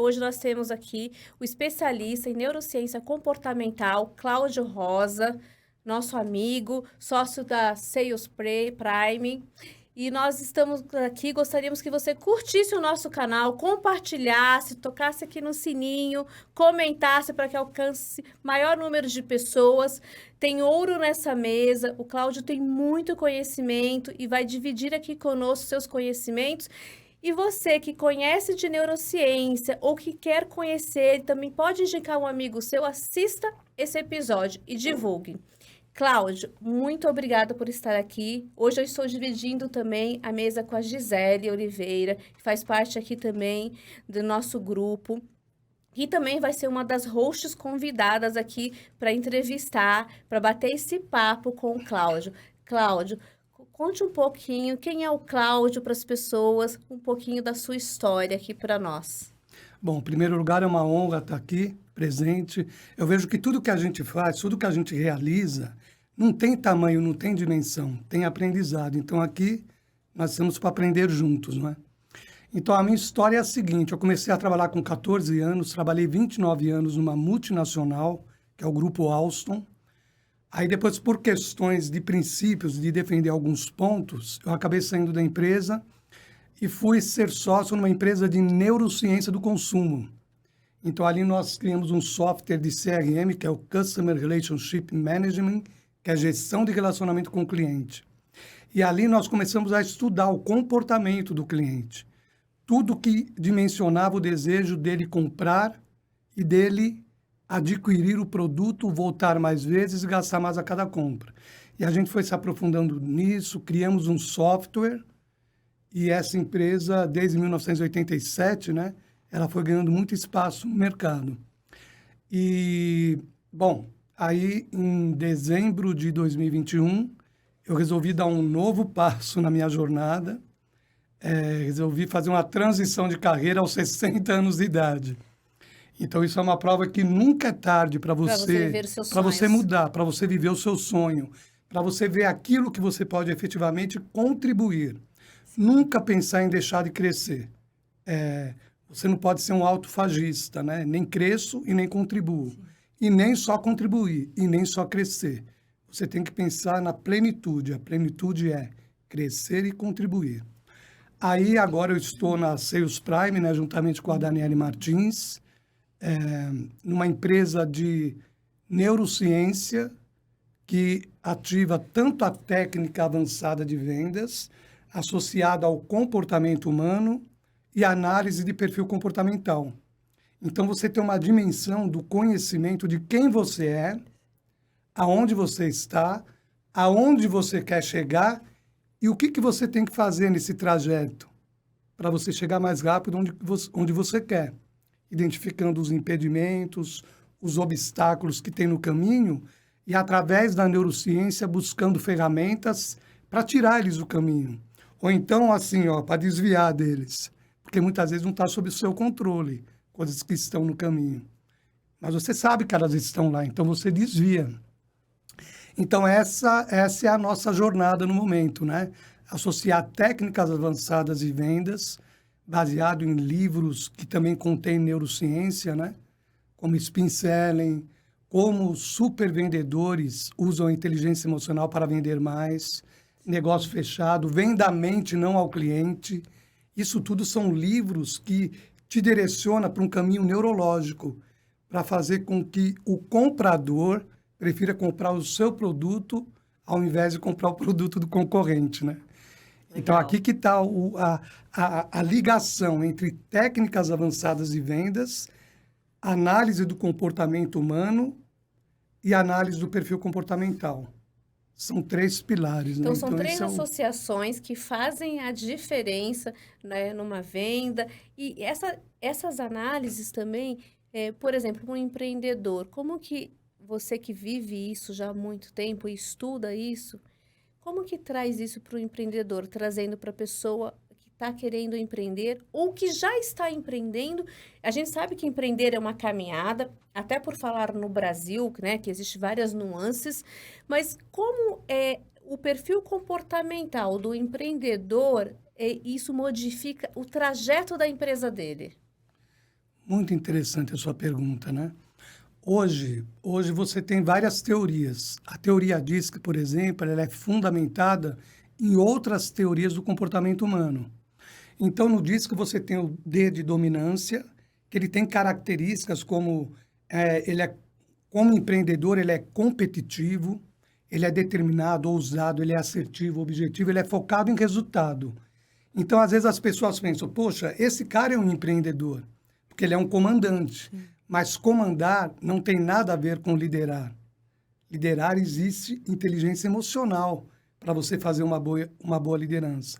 hoje nós temos aqui o especialista em neurociência comportamental, Cláudio Rosa, nosso amigo, sócio da Sales Prime. E nós estamos aqui, gostaríamos que você curtisse o nosso canal, compartilhasse, tocasse aqui no sininho, comentasse para que alcance maior número de pessoas. Tem ouro nessa mesa, o Cláudio tem muito conhecimento e vai dividir aqui conosco seus conhecimentos. E você que conhece de neurociência ou que quer conhecer, também pode indicar um amigo seu, assista esse episódio e divulgue. Cláudio, muito obrigada por estar aqui. Hoje eu estou dividindo também a mesa com a Gisele Oliveira, que faz parte aqui também do nosso grupo. E também vai ser uma das hosts convidadas aqui para entrevistar, para bater esse papo com o Cláudio. Cláudio, conte um pouquinho quem é o Cláudio para as pessoas, um pouquinho da sua história aqui para nós. Bom, em primeiro lugar, é uma honra estar aqui, presente. Eu vejo que tudo que a gente faz, tudo que a gente realiza, não tem tamanho, não tem dimensão, tem aprendizado. Então, aqui, nós estamos para aprender juntos, não é? Então, a minha história é a seguinte, eu comecei a trabalhar com 14 anos, trabalhei 29 anos numa multinacional, que é o Grupo Alstom. Aí, depois, por questões de princípios, de defender alguns pontos, eu acabei saindo da empresa e fui ser sócio numa empresa de neurociência do consumo. Então, ali nós criamos um software de CRM, que é o Customer Relationship Management, que é a gestão de relacionamento com o cliente. E ali nós começamos a estudar o comportamento do cliente. Tudo que dimensionava o desejo dele comprar e dele adquirir o produto, voltar mais vezes e gastar mais a cada compra. E a gente foi se aprofundando nisso, criamos um software. E essa empresa, desde 1987, né, ela foi ganhando muito espaço no mercado. E, bom, aí em dezembro de 2021, eu resolvi dar um novo passo na minha jornada. Resolvi fazer uma transição de carreira aos 60 anos de idade. Então, isso é uma prova que nunca é tarde para você mudar, para você viver o seu sonho, para você ver aquilo que você pode efetivamente contribuir. Nunca pensar em deixar de crescer. Você não pode ser um autofagista, né? Nem cresço e nem contribuo. E nem só contribuir, e nem só crescer. Você tem que pensar na plenitude. A plenitude é crescer e contribuir. Aí, agora eu estou na Sales Prime, né? Juntamente com a Daniele Martins, numa empresa de neurociência que ativa tanto a técnica avançada de vendas, associada ao comportamento humano e análise de perfil comportamental. Então, você tem uma dimensão do conhecimento de quem você é, aonde você está, aonde você quer chegar e o que você tem que fazer nesse trajeto para você chegar mais rápido onde você quer, identificando os impedimentos, os obstáculos que tem no caminho e, através da neurociência, buscando ferramentas para tirar eles do caminho. Ou então, assim, para desviar deles. Porque muitas vezes não está sob o seu controle, coisas que estão no caminho. Mas você sabe que elas estão lá, então você desvia. Então, essa é a nossa jornada no momento, né? Associar técnicas avançadas de vendas, baseado em livros que também contêm neurociência, né? Como Spin Selling, como supervendedores usam a inteligência emocional para vender mais, negócio fechado, venda à mente, não ao cliente. Isso tudo são livros que te direcionam para um caminho neurológico, para fazer com que o comprador prefira comprar o seu produto ao invés de comprar o produto do concorrente, né? Então, aqui que está a ligação entre técnicas avançadas de vendas, análise do comportamento humano e análise do perfil comportamental. São 3 pilares. Então, né? são 3 associações que fazem a diferença, né, numa venda. E essas análises também, por exemplo, um empreendedor, como que você que vive isso já há muito tempo e estuda isso, como que traz isso para o empreendedor, trazendo para a pessoa que está querendo empreender ou que já está empreendendo? A gente sabe que empreender é uma caminhada, até por falar no Brasil, né, que existe várias nuances, mas como é o perfil comportamental do empreendedor, isso modifica o trajeto da empresa dele? Muito interessante a sua pergunta, né? Hoje você tem várias teorias. A teoria DISC, por exemplo, ela é fundamentada em outras teorias do comportamento humano. Então, no DISC você tem o D de dominância, que ele tem características como como empreendedor, ele é competitivo, ele é determinado, ousado, ele é assertivo, objetivo, ele é focado em resultado. Então, às vezes as pessoas pensam, poxa, esse cara é um empreendedor, porque ele é um comandante. Mas comandar não tem nada a ver com liderar. Liderar existe inteligência emocional para você fazer uma boa liderança.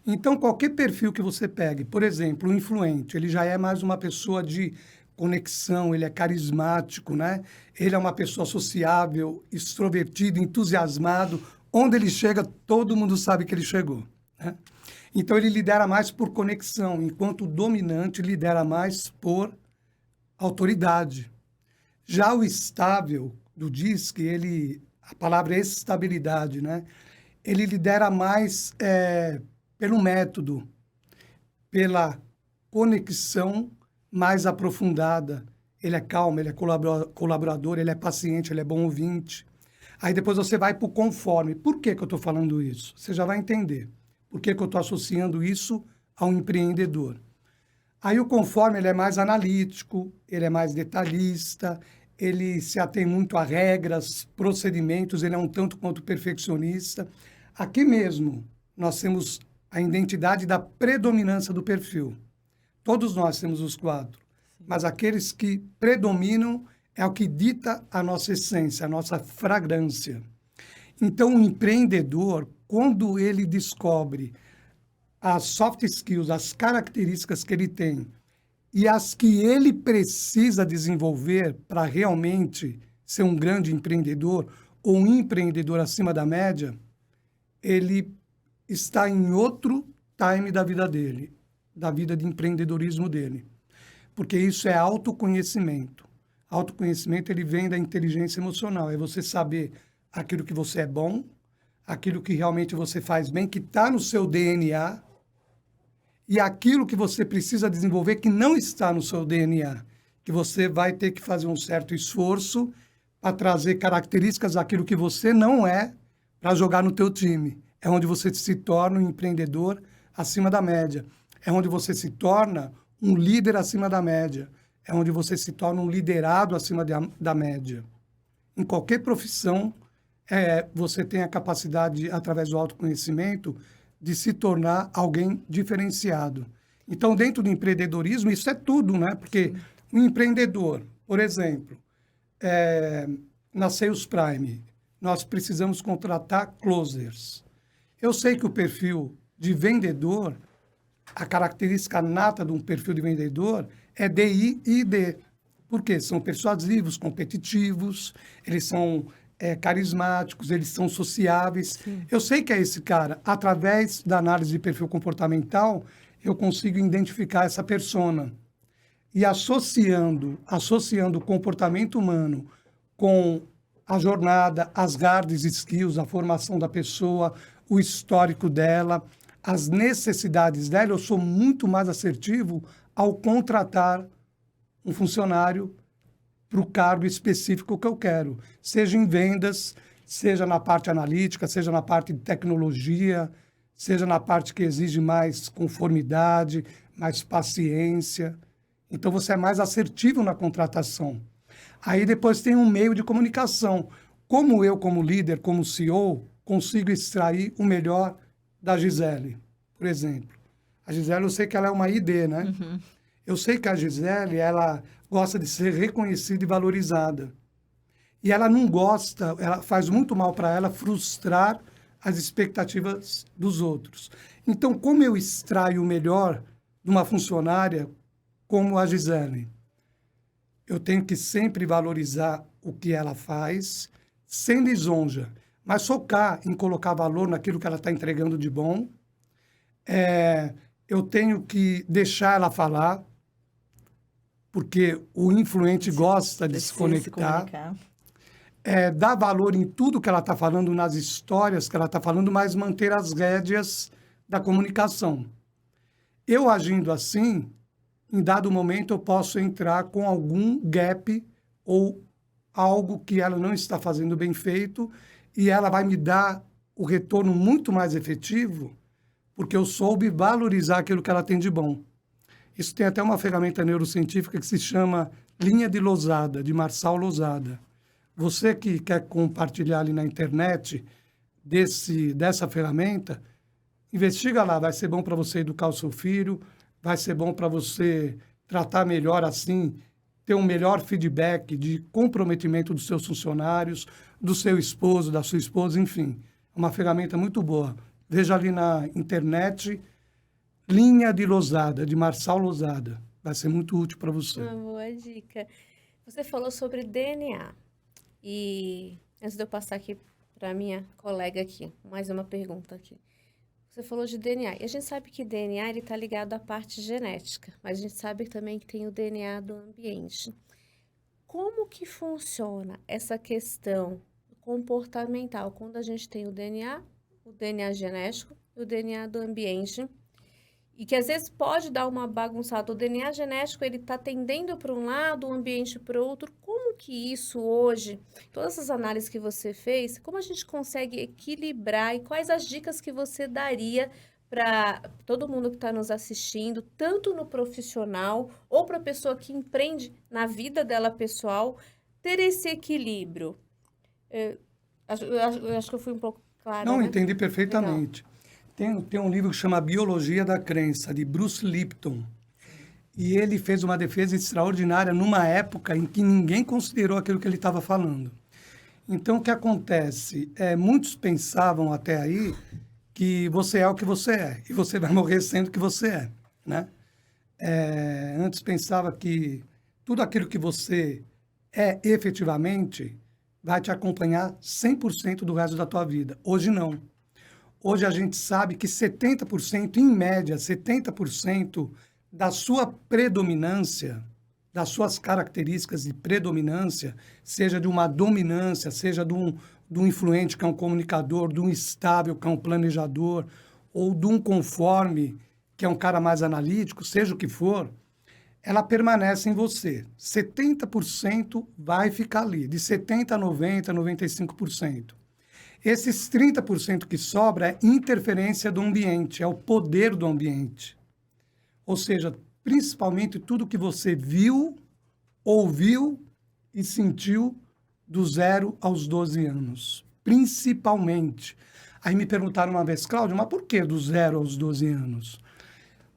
Então, qualquer perfil que você pegue, por exemplo, o influente, ele já é mais uma pessoa de conexão, ele é carismático, né? Ele é uma pessoa sociável, extrovertido, entusiasmado. Onde ele chega, todo mundo sabe que ele chegou, né? Então, ele lidera mais por conexão, enquanto o dominante lidera mais por autoridade. Já o estável do DISC, a palavra é estabilidade, né? Ele lidera mais pelo método, pela conexão mais aprofundada. Ele é calmo, ele é colaborador, ele é paciente, ele é bom ouvinte. Aí depois você vai para o conforme. Por que eu estou falando isso? Você já vai entender. Por que eu estou associando isso ao empreendedor? Aí o conforme ele é mais analítico, ele é mais detalhista, ele se atém muito a regras, procedimentos, ele é um tanto quanto perfeccionista. Aqui mesmo nós temos a identidade da predominância do perfil. Todos nós temos os 4, mas aqueles que predominam é o que dita a nossa essência, a nossa fragrância. Então, o empreendedor, quando ele descobre as soft skills, as características que ele tem e as que ele precisa desenvolver para realmente ser um grande empreendedor ou um empreendedor acima da média, ele está em outro time da vida dele, da vida de empreendedorismo dele. Porque isso é autoconhecimento. Autoconhecimento, ele vem da inteligência emocional. É você saber aquilo que você é bom, aquilo que realmente você faz bem, que está no seu DNA, e aquilo que você precisa desenvolver que não está no seu DNA, que você vai ter que fazer um certo esforço para trazer características daquilo que você não é para jogar no teu time. É onde você se torna um empreendedor acima da média. É onde você se torna um líder acima da média. É onde você se torna um liderado acima da média. Em qualquer profissão, você tem a capacidade, através do autoconhecimento, de se tornar alguém diferenciado. Então, dentro do empreendedorismo, isso é tudo, né? Porque um empreendedor, por exemplo, na Sales Prime, nós precisamos contratar closers. Eu sei que o perfil de vendedor, a característica nata de um perfil de vendedor é DI e ID. Por quê? São persuasivos, competitivos, eles são carismáticos, eles são sociáveis. Sim. Eu sei que é esse cara. Através da análise de perfil comportamental, eu consigo identificar essa persona. E associando o comportamento humano com a jornada, as hard skills, a formação da pessoa, o histórico dela, as necessidades dela, eu sou muito mais assertivo ao contratar um funcionário para o cargo específico que eu quero, seja em vendas, seja na parte analítica, seja na parte de tecnologia, seja na parte que exige mais conformidade, mais paciência. Então, você é mais assertivo na contratação. Aí, depois tem um meio de comunicação. Como eu, como líder, como CEO, consigo extrair o melhor da Gisele, por exemplo. A Gisele, eu sei que ela é uma ID, né? Uhum. Eu sei que a Gisele, ela gosta de ser reconhecida e valorizada. E ela não gosta, ela faz muito mal para ela frustrar as expectativas dos outros. Então, como eu extraio o melhor de uma funcionária como a Gisele? Eu tenho que sempre valorizar o que ela faz, sem lisonja, mas focar em colocar valor naquilo que ela está entregando de bom. Eu tenho que deixar ela falar, porque o influente gosta de se conectar. Dar valor em tudo que ela está falando, nas histórias que ela está falando, mas manter as rédeas da comunicação. Eu agindo assim, em dado momento eu posso entrar com algum gap ou algo que ela não está fazendo bem feito e ela vai me dar o retorno muito mais efetivo porque eu soube valorizar aquilo que ela tem de bom. Isso tem até uma ferramenta neurocientífica que se chama linha de Losada, de Marçal Losada. Você que quer compartilhar ali na internet dessa ferramenta, investiga lá, vai ser bom para você educar o seu filho, vai ser bom para você tratar melhor assim, ter um melhor feedback de comprometimento dos seus funcionários, do seu esposo, da sua esposa, enfim. É uma ferramenta muito boa. Veja ali na internet, linha de Losada, de Marçal Losada. Vai ser muito útil para você. Uma boa dica. Você falou sobre DNA. E antes de eu passar aqui para minha colega aqui, mais uma pergunta aqui. Você falou de DNA. E a gente sabe que DNA está ligado à parte genética, mas a gente sabe também que tem o DNA do ambiente. Como que funciona essa questão comportamental quando a gente tem o DNA genético e o DNA do ambiente? E que às vezes pode dar uma bagunçada. O DNA genético, ele está tendendo para um lado, o ambiente para o outro. Como que isso hoje, todas essas análises que você fez, como a gente consegue equilibrar e quais as dicas que você daria para todo mundo que está nos assistindo, tanto no profissional ou para a pessoa que empreende na vida dela pessoal, ter esse equilíbrio? Eu acho que eu fui um pouco clara, Não, né? entendi perfeitamente. Tem um livro que chama Biologia da Crença, de Bruce Lipton. E ele fez uma defesa extraordinária numa época em que ninguém considerou aquilo que ele estava falando. Então, o que acontece? Muitos pensavam até aí que você é o que você é, e você vai morrer sendo o que você é, né? Antes pensava que tudo aquilo que você é efetivamente vai te acompanhar 100% do resto da tua vida. Hoje não. Hoje a gente sabe que 70%, em média, 70% da sua predominância, das suas características de predominância, seja de uma dominância, seja de um influente que é um comunicador, de um estável que é um planejador, ou de um conforme que é um cara mais analítico, seja o que for, ela permanece em você. 70% vai ficar ali, de 70% a 90%, 95%. Esses 30% que sobra é interferência do ambiente, é o poder do ambiente. Ou seja, principalmente tudo que você viu, ouviu e sentiu do 0 aos 12 anos. Principalmente. Aí me perguntaram uma vez, Cláudio, mas por que do 0 aos 12 anos?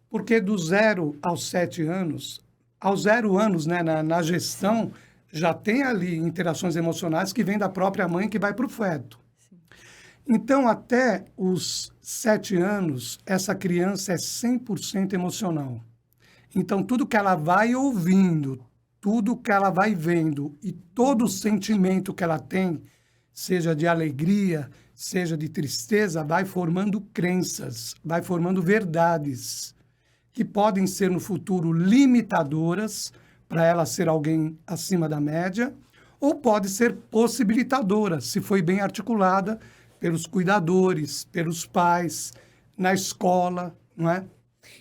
Porque do 0 aos 7 anos, aos 0 anos, né, na gestão, já tem ali interações emocionais que vêm da própria mãe que vai para o feto. Então, até os 7 anos, essa criança é 100% emocional. Então, tudo que ela vai ouvindo, tudo que ela vai vendo e todo o sentimento que ela tem, seja de alegria, seja de tristeza, vai formando crenças, vai formando verdades, que podem ser no futuro limitadoras para ela ser alguém acima da média, ou pode ser possibilitadora, se foi bem articulada pelos cuidadores, pelos pais, na escola, não é?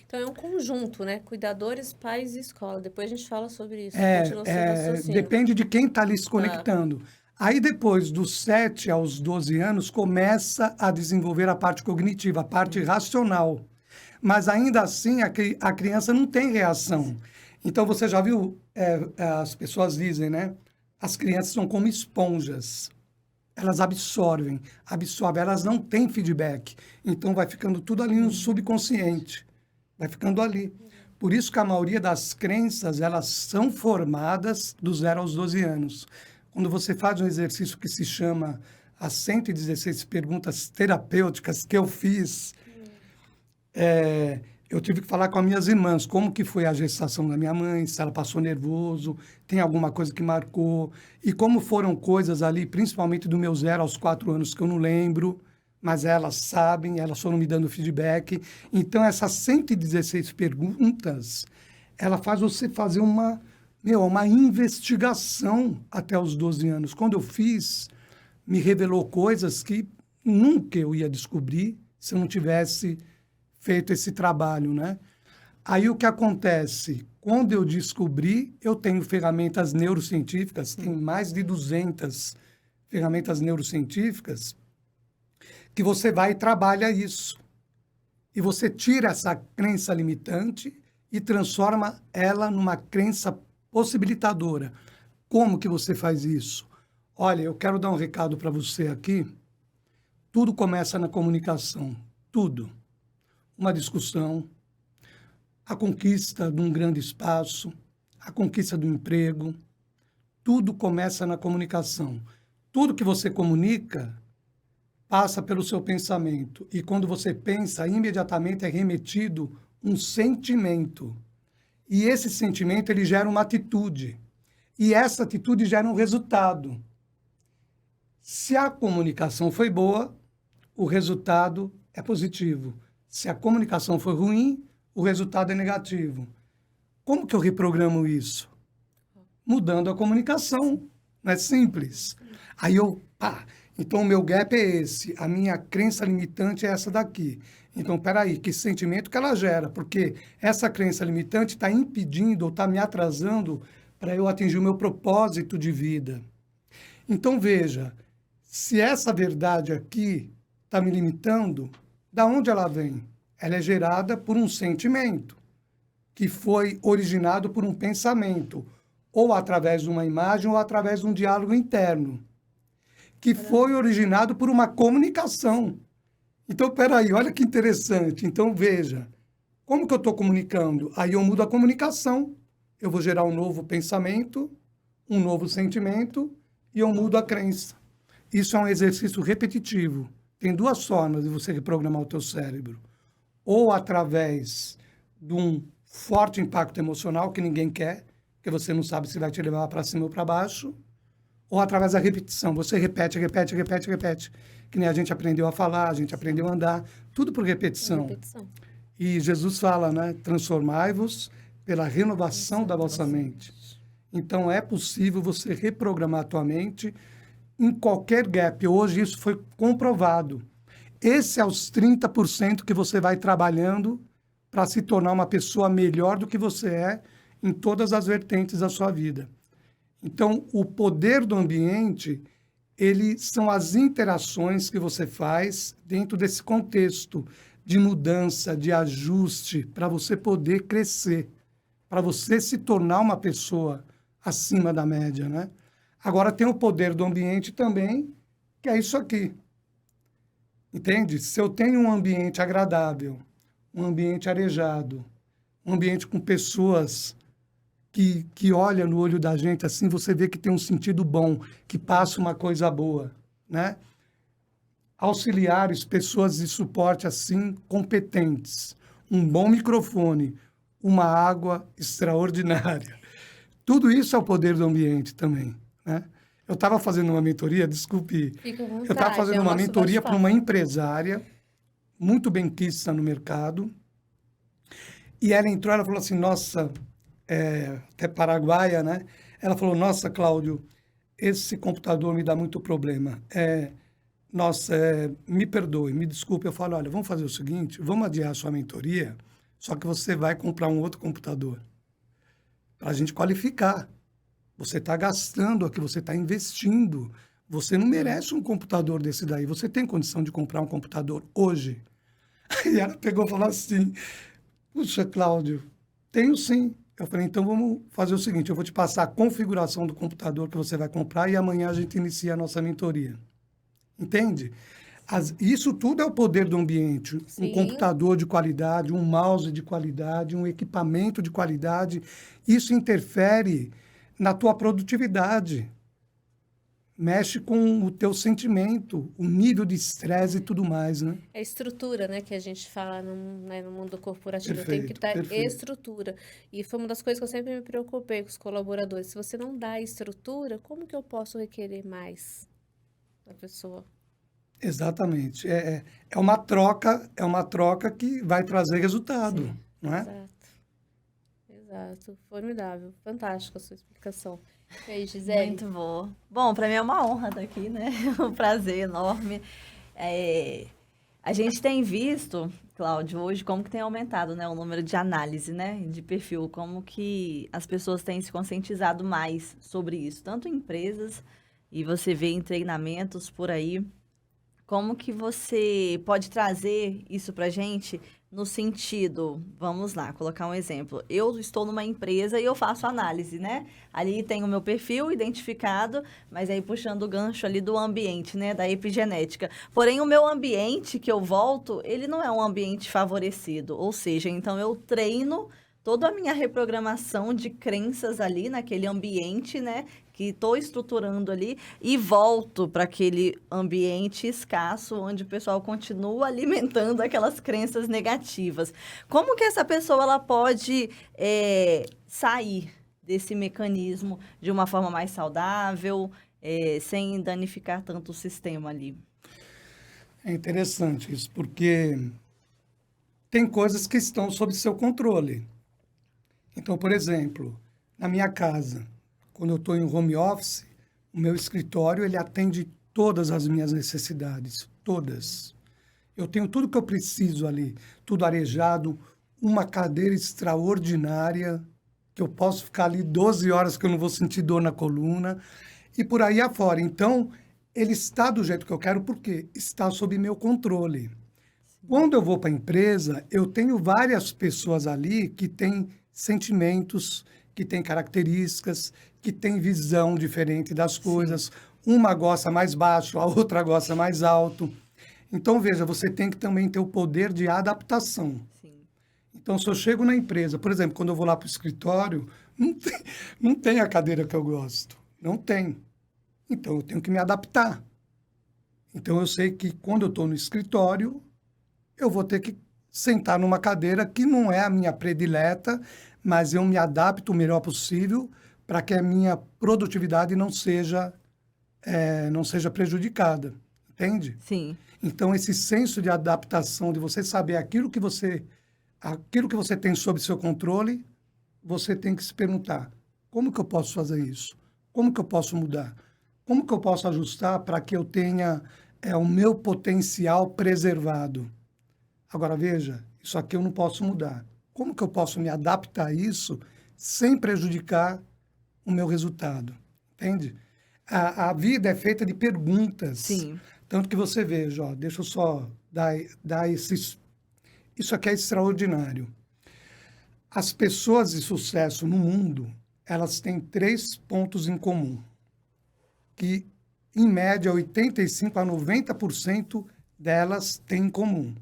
Então, é um conjunto, né? Cuidadores, pais e escola. Depois a gente fala sobre isso. Continua seu raciocínio. Depende de quem está ali se conectando. Aí, depois dos 7 aos 12 anos, começa a desenvolver a parte cognitiva, a parte racional. Mas, ainda assim, a criança não tem reação. Então, você já viu, as pessoas dizem, né? As crianças são como esponjas. Elas absorvem, elas não têm feedback. Então, vai ficando tudo ali no subconsciente. Vai ficando ali. Por isso que a maioria das crenças, elas são formadas do 0 aos 12 anos. Quando você faz um exercício que se chama as 116 perguntas terapêuticas que eu fiz, eu tive que falar com as minhas irmãs como que foi a gestação da minha mãe, se ela passou nervoso, tem alguma coisa que marcou, e como foram coisas ali, principalmente do meu 0 aos 4 anos, que eu não lembro, mas elas sabem, elas foram me dando feedback. Então, essas 116 perguntas, ela faz você fazer uma investigação até os 12 anos. Quando eu fiz, me revelou coisas que nunca eu ia descobrir se eu não tivesse feito esse trabalho, né? Aí o que acontece? Quando eu descobri, eu tenho ferramentas neurocientíficas, tem mais de 200 ferramentas neurocientíficas, que você vai e trabalha isso. E você tira essa crença limitante e transforma ela numa crença possibilitadora. Como que você faz isso? Olha, eu quero dar um recado para você aqui. Tudo começa na comunicação. Tudo. Uma discussão, a conquista de um grande espaço, a conquista do emprego. Tudo começa na comunicação. Tudo que você comunica passa pelo seu pensamento. E quando você pensa, imediatamente é remetido um sentimento. E esse sentimento, ele gera uma atitude. E essa atitude gera um resultado. Se a comunicação foi boa, o resultado é positivo. Se a comunicação for ruim, o resultado é negativo. Como que eu reprogramo isso? Mudando a comunicação. Não é simples. Aí então o meu gap é esse. A minha crença limitante é essa daqui. Então, peraí, que sentimento que ela gera? Porque essa crença limitante está impedindo ou está me atrasando para eu atingir o meu propósito de vida. Então, veja, se essa verdade aqui está me limitando, da onde ela vem? Ela é gerada por um sentimento, que foi originado por um pensamento, ou através de uma imagem, ou através de um diálogo interno, que foi originado por uma comunicação. Então, peraí, olha que interessante. Então, veja, como que eu estou comunicando? Aí eu mudo a comunicação, eu vou gerar um novo pensamento, um novo sentimento, e eu mudo a crença. Isso é um exercício repetitivo. Tem duas formas de você reprogramar o teu cérebro. Ou através de um forte impacto emocional que ninguém quer, que você não sabe se vai te levar para cima ou para baixo, ou através da repetição. Você repete, repete, repete, repete. Que nem a gente aprendeu a falar, a gente aprendeu a andar, tudo por repetição. E Jesus fala, né? Transformai-vos pela renovação da vossa mente. Então, é possível você reprogramar a tua mente em qualquer gap. Hoje isso foi comprovado. Esse é os 30% que você vai trabalhando para se tornar uma pessoa melhor do que você é em todas as vertentes da sua vida. Então, o poder do ambiente, são as interações que você faz dentro desse contexto de mudança, de ajuste, para você poder crescer, para você se tornar uma pessoa acima da média, né? Agora, tem o poder do ambiente também, que é isso aqui. Entende? Se eu tenho um ambiente agradável, um ambiente arejado, um ambiente com pessoas que olham no olho da gente assim, você vê que tem um sentido bom, que passa uma coisa boa, né? Auxiliares, pessoas de suporte assim, competentes, um bom microfone, uma água extraordinária. Tudo isso é o poder do ambiente também, né? Eu estava fazendo uma mentoria, desculpe, Fica à vontade, eu estava fazendo é o uma nosso mentoria para bate-papo. uma empresária muito benquista no mercado, e ela entrou, ela falou assim, nossa, até paraguaia, né? Ela falou, nossa, Cláudio, esse computador me dá muito problema. Nossa, me perdoe, me desculpe. Eu falo, olha, vamos fazer o seguinte, vamos adiar a sua mentoria, só que você vai comprar um outro computador para a gente qualificar. Você está gastando aqui, você está investindo. Você não merece um computador desse daí. Você tem condição de comprar um computador hoje? E ela pegou e falou assim, puxa, Cláudio, tenho sim. Eu falei, então vamos fazer o seguinte, eu vou te passar a configuração do computador que você vai comprar e amanhã a gente inicia a nossa mentoria. Entende? Isso tudo é o poder do ambiente. Sim. Um computador de qualidade, um mouse de qualidade, um equipamento de qualidade. Isso interfere na tua produtividade. Mexe com o teu sentimento, o nível de estresse e tudo mais, né? É estrutura, né, que a gente fala no mundo corporativo. Tem Perfeito, que dar perfeito. estrutura. E foi uma das coisas que eu sempre me preocupei com os colaboradores. Se você não dá estrutura, como que eu posso requerer mais da pessoa? Exatamente. É uma troca que vai trazer resultado, Sim, não é? exato. Exato. Formidável. Fantástica a sua explicação. E aí, Gisele? Muito boa. Bom, para mim é uma honra estar aqui, né? Um prazer enorme. A gente tem visto, Cláudio, hoje como que tem aumentado, né, o número de análise, né, de perfil, como que as pessoas têm se conscientizado mais sobre isso, tanto em empresas e você vê em treinamentos por aí. Como que você pode trazer isso para gente no sentido, vamos lá, colocar um exemplo. Eu estou numa empresa e eu faço análise, né? Ali tem o meu perfil identificado, mas aí puxando o gancho ali do ambiente, né? Da epigenética. Porém, o meu ambiente que eu volto, ele não é um ambiente favorecido. Ou seja, então eu treino toda a minha reprogramação de crenças ali naquele ambiente, né? Que estou estruturando ali e volto para aquele ambiente escasso onde o pessoal continua alimentando aquelas crenças negativas. Como que essa pessoa ela pode sair desse mecanismo de uma forma mais saudável, sem danificar tanto o sistema ali? É interessante isso, porque tem coisas que estão sob seu controle. Então, por exemplo, na minha casa, quando eu estou em home office, o meu escritório ele atende todas as minhas necessidades, todas. Eu tenho tudo que eu preciso ali, tudo arejado, uma cadeira extraordinária, que eu posso ficar ali 12 horas que eu não vou sentir dor na coluna, e por aí afora. Então, ele está do jeito que eu quero porque está sob meu controle. Quando eu vou para a empresa, eu tenho várias pessoas ali que têm sentimentos, que têm características, que têm visão diferente das coisas. Sim. Uma gosta mais baixo, a outra gosta mais alto. Então, veja, você tem que também ter o poder de adaptação. Sim. Então, se eu chego na empresa, por exemplo, quando eu vou lá para o escritório, não tem a cadeira que eu gosto. Não tem. Então, eu tenho que me adaptar. Então, eu sei que quando eu estou no escritório, eu vou ter que sentar numa cadeira que não é a minha predileta, mas eu me adapto o melhor possível para que a minha produtividade não seja prejudicada. Entende? Sim. Então, esse senso de adaptação, de você saber aquilo que você tem sob seu controle, você tem que se perguntar, como que eu posso fazer isso? Como que eu posso mudar? Como que eu posso ajustar para que eu tenha o meu potencial preservado? Agora, veja, isso aqui eu não posso mudar. Como que eu posso me adaptar a isso sem prejudicar o meu resultado? Entende? A vida é feita de perguntas. Sim. Tanto que você veja, ó, deixa eu só dar esses... Isso aqui é extraordinário. As pessoas de sucesso no mundo, elas têm 3 pontos em comum, que, em média, 85% a 90% delas têm em comum.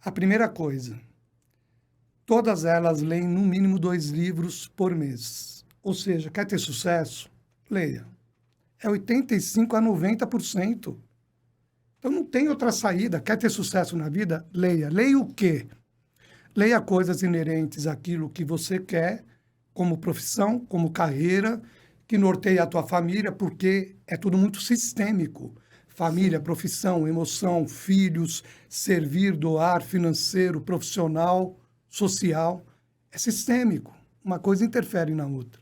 A primeira coisa, todas elas leem no mínimo 2 livros por mês. Ou seja, quer ter sucesso? Leia. É 85% a 90%. Então, não tem outra saída. Quer ter sucesso na vida? Leia. Leia o quê? Leia coisas inerentes àquilo que você quer, como profissão, como carreira, que norteia a tua família, porque é tudo muito sistêmico. Família, profissão, emoção, filhos, servir, doar, financeiro, profissional, social. É sistêmico. Uma coisa interfere na outra.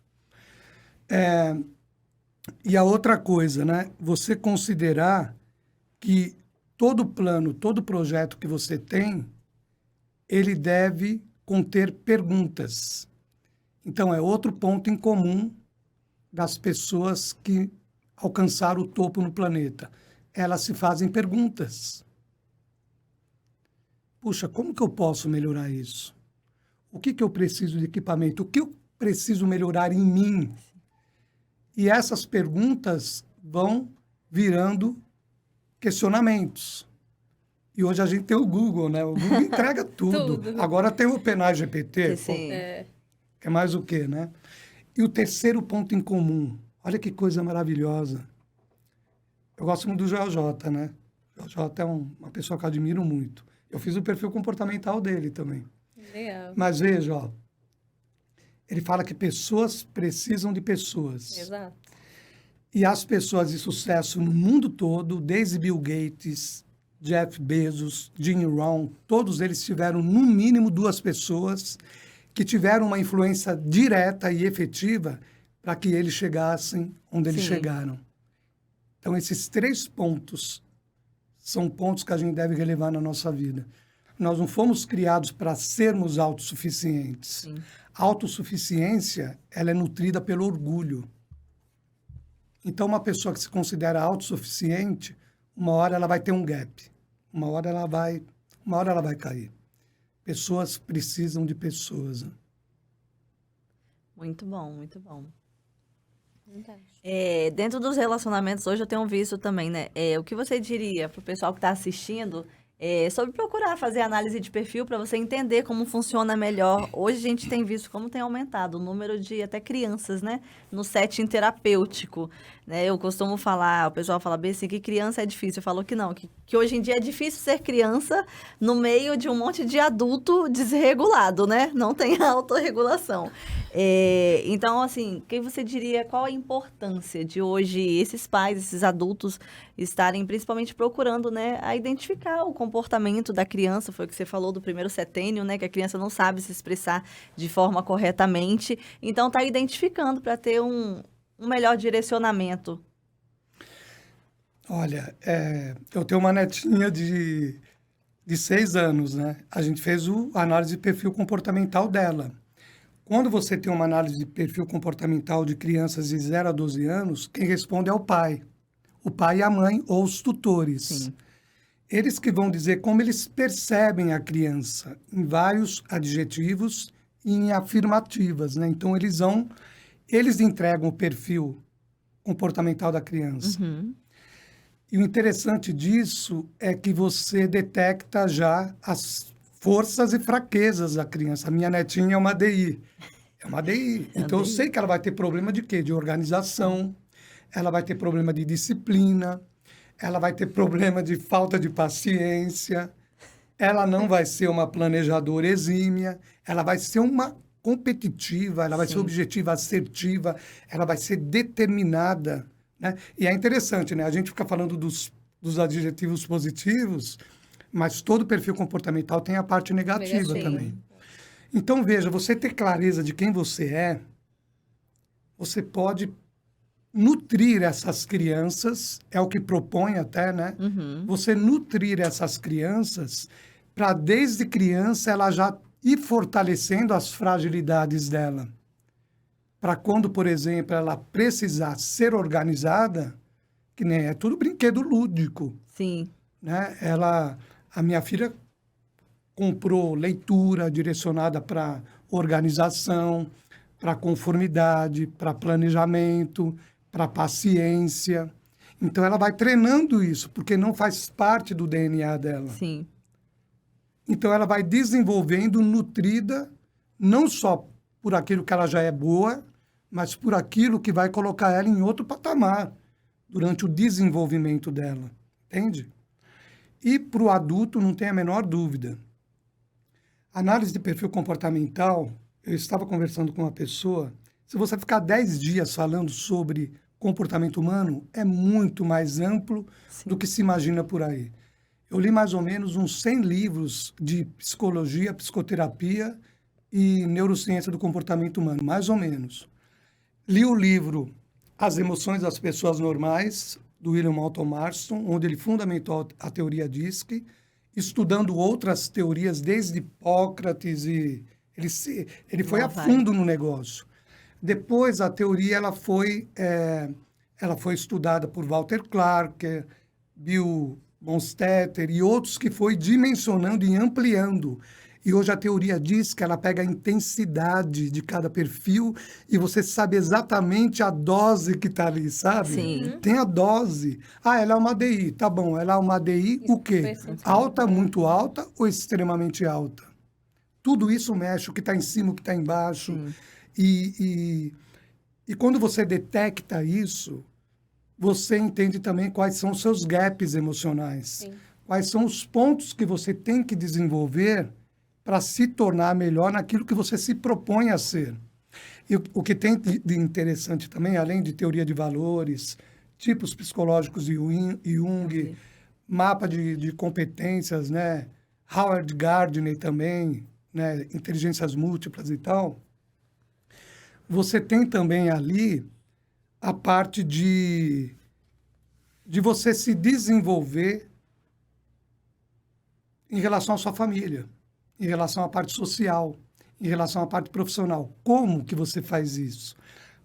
E a outra coisa, né? Você considerar que todo plano, todo projeto que você tem, ele deve conter perguntas. Então, é outro ponto em comum das pessoas que alcançaram o topo no planeta. Elas se fazem perguntas. Puxa, como que eu posso melhorar isso? O que eu preciso de equipamento? O que eu preciso melhorar em mim? E essas perguntas vão virando questionamentos. E hoje a gente tem o Google, né? O Google entrega tudo. Tudo. Agora tem o OpenAI-GPT. Sim. É mais o quê, né? E o terceiro ponto em comum. Olha que coisa maravilhosa. Eu gosto muito do JJ, né? O JJ é uma pessoa que eu admiro muito. Eu fiz o perfil comportamental dele também. Legal. Mas veja, ó, ele fala que pessoas precisam de pessoas. Exato. E as pessoas de sucesso no mundo todo, desde Bill Gates, Jeff Bezos, Jim Rohn, todos eles tiveram no mínimo 2 pessoas que tiveram uma influência direta e efetiva para que eles chegassem onde eles chegaram. Então, esses 3 pontos são pontos que a gente deve relevar na nossa vida. Nós não fomos criados para sermos autossuficientes. Sim. A autossuficiência, ela é nutrida pelo orgulho. Então, uma pessoa que se considera autossuficiente, uma hora ela vai ter um gap. Uma hora ela vai cair. Pessoas precisam de pessoas. Né? Muito bom, muito bom. Verdade. Dentro dos relacionamentos, hoje eu tenho visto também, né? O que você diria para o pessoal que está assistindo sobre procurar fazer análise de perfil para você entender como funciona melhor? Hoje a gente tem visto como tem aumentado o número de até crianças, né? No setting terapêutico, né? Eu costumo falar, o pessoal fala bem assim, que criança é difícil. Eu falo que não, que hoje em dia é difícil ser criança no meio de um monte de adulto desregulado, né? Não tem autorregulação. Então, assim, o que você diria, qual a importância de hoje esses pais, esses adultos estarem principalmente procurando, né, a identificar o comportamento da criança, foi o que você falou do primeiro setênio, né, que a criança não sabe se expressar de forma corretamente, então tá identificando para ter um melhor direcionamento. Olha, eu tenho uma netinha de 6 anos, né? A gente fez a análise de perfil comportamental dela. Quando você tem uma análise de perfil comportamental de crianças de 0 a 12 anos, quem responde é o pai. O pai e a mãe ou os tutores. Sim. Eles que vão dizer como eles percebem a criança, em vários adjetivos e em afirmativas, né? Então, eles entregam o perfil comportamental da criança. Uhum. E o interessante disso é que você detecta já as forças e fraquezas da criança. A minha netinha é uma DI. É uma DI. Então, eu sei que ela vai ter problema de quê? De organização, ela vai ter problema de disciplina, ela vai ter problema de falta de paciência, ela não vai ser uma planejadora exímia, ela vai ser uma competitiva, ela vai ser objetiva, assertiva, ela vai ser determinada, né? E é interessante, né? A gente fica falando dos adjetivos positivos, mas todo perfil comportamental tem a parte negativa Sim. também. Então, veja, você ter clareza de quem você é, você pode nutrir essas crianças, é o que propõe até, né? Uhum. Você nutrir essas crianças para, desde criança, ela já ir fortalecendo as fragilidades dela. Para quando, por exemplo, ela precisar ser organizada, que nem é tudo brinquedo lúdico, Sim. né? A minha filha comprou leitura direcionada para organização, para conformidade, para planejamento, para paciência. Então, ela vai treinando isso, porque não faz parte do DNA dela. Sim. Então, ela vai desenvolvendo, nutrida, não só por aquilo que ela já é boa, mas por aquilo que vai colocar ela em outro patamar durante o desenvolvimento dela. Entende? E para o adulto, não tem a menor dúvida. Análise de perfil comportamental, eu estava conversando com uma pessoa, se você ficar 10 dias falando sobre comportamento humano, é muito mais amplo do que se imagina por aí. Eu li mais ou menos uns 100 livros de psicologia, psicoterapia e neurociência do comportamento humano, mais ou menos. Li o livro As Emoções das Pessoas Normais, do William Moulton Marston, onde ele fundamentou a teoria DISC, estudando outras teorias desde Hipócrates, e ele foi a fundo no negócio. Depois, a teoria ela foi estudada por Walter Clark, Bill Bonstetter e outros que foi dimensionando e ampliando. E hoje a teoria diz que ela pega a intensidade de cada perfil e você sabe exatamente a dose que está ali, sabe? Sim. Tem a dose. Ah, ela é uma DI. Tá bom, ela é uma DI o quê? Alta, muito alta ou extremamente alta? Tudo isso mexe, o que está em cima, o que está embaixo. E quando você detecta isso, você entende também quais são os seus gaps emocionais. Sim. Quais são os pontos que você tem que desenvolver para se tornar melhor naquilo que você se propõe a ser. E o que tem de interessante também, além de teoria de valores, tipos psicológicos de Jung, mapa de competências, né? Howard Gardner também, né? Inteligências múltiplas e tal. Você tem também ali a parte de você se desenvolver em relação à sua família, em relação à parte social, em relação à parte profissional. Como que você faz isso?